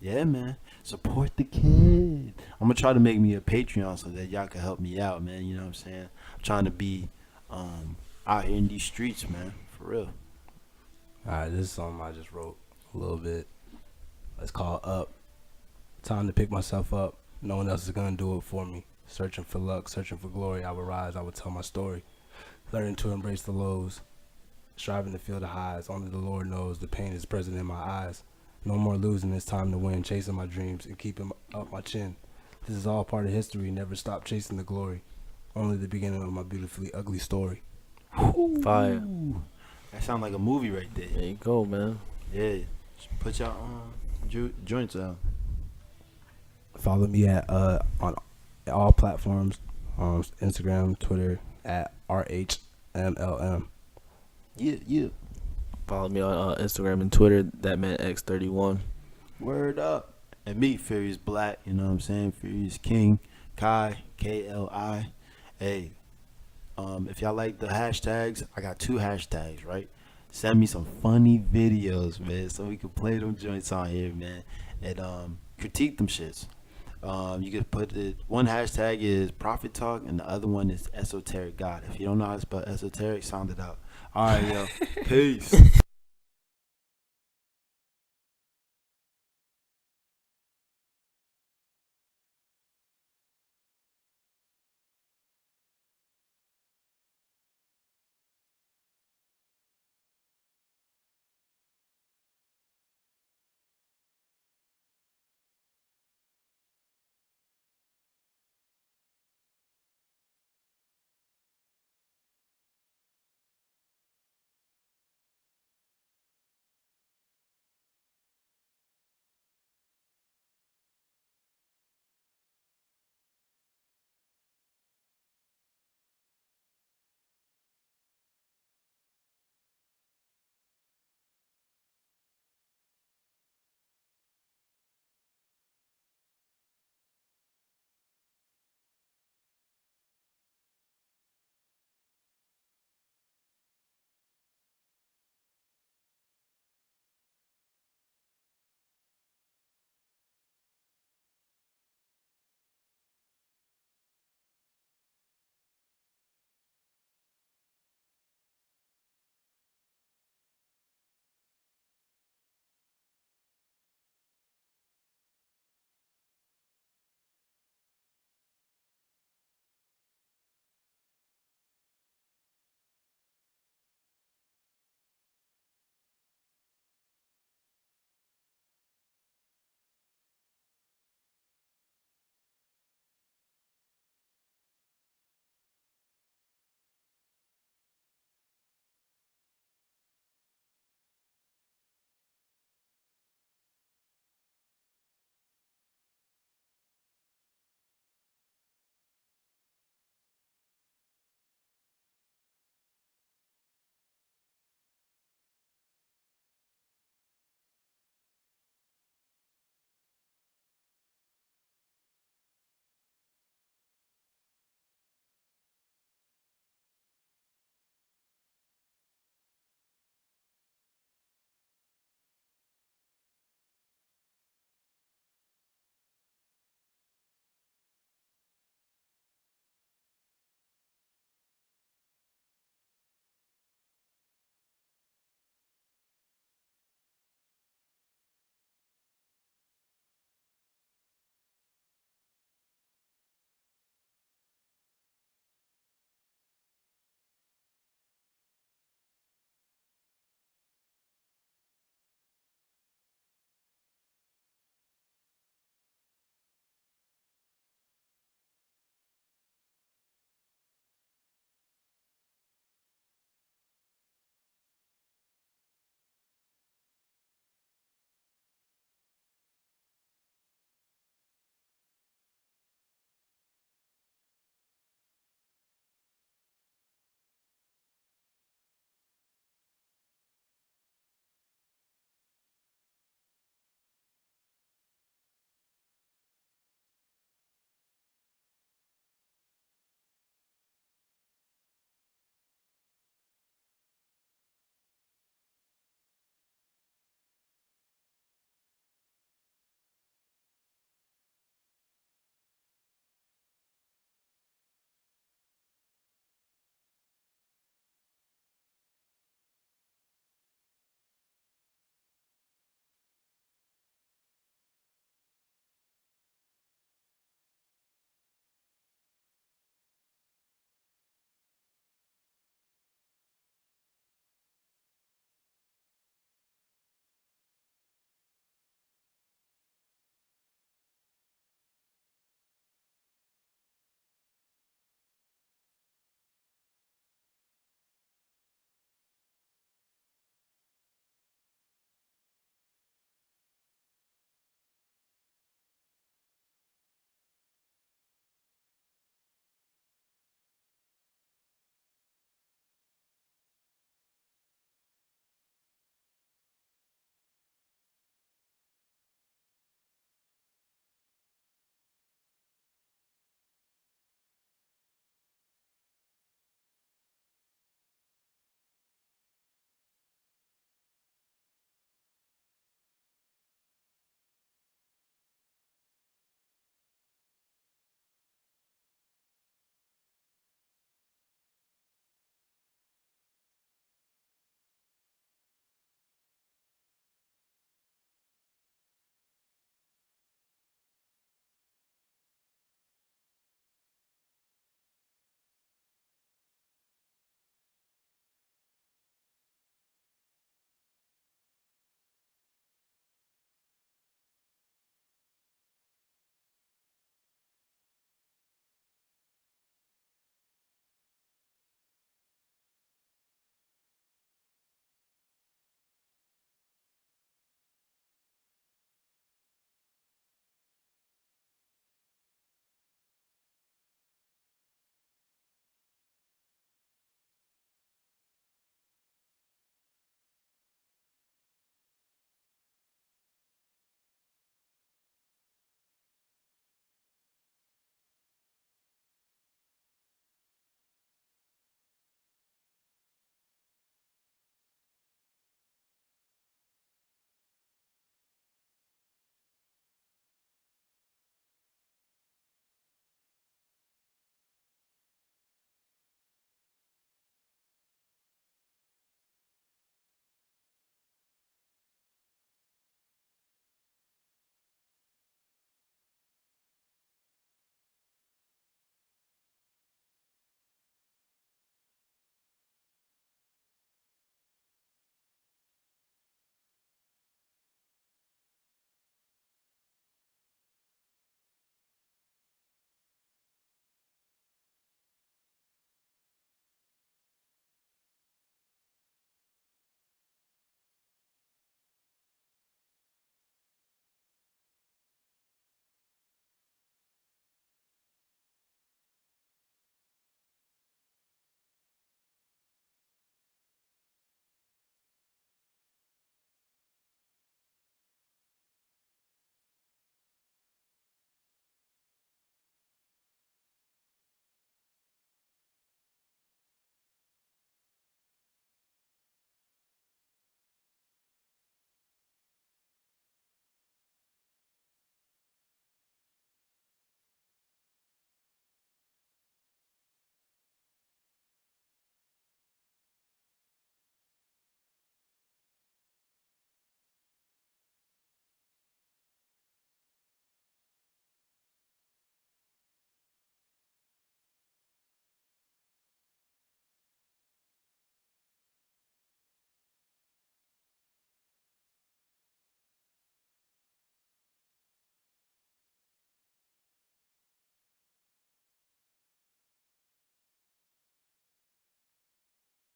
yeah, man, support the kid. I'm going to try to make me a Patreon so that y'all can help me out, man. You know what I'm saying? I'm trying to be out here in these streets, man. For real. Alright, this is something I just wrote a little bit. It's called Up. Time to pick myself up. No one else is gonna do it for me. Searching for luck, searching for glory. I will rise, I will tell my story. Learning to embrace the lows. Striving to feel the highs. Only the Lord knows the pain is present in my eyes. No more losing, it's time to win. Chasing my dreams and keeping up my chin. This is all part of history. Never stop chasing the glory. Only the beginning of my beautifully ugly story. Fire. That sounds like a movie right there. There you go, man. Yeah. Put y'all joints out. Follow me at on all platforms, Instagram, Twitter at RHMLM. Yeah. Follow me on Instagram and Twitter. That man X31. Word up. And me, Furious Black, you know what I'm saying? Furious King, Kai, KLI. Hey, if y'all like the hashtags, I got 2 hashtags, right? Send me some funny videos, man, so we can play them joints on here, man, and critique them shits. You can put it. One hashtag is Prophet Talk, and the other one is Esoteric God. If you don't know how to spell esoteric, sound it out. All right, yo, peace.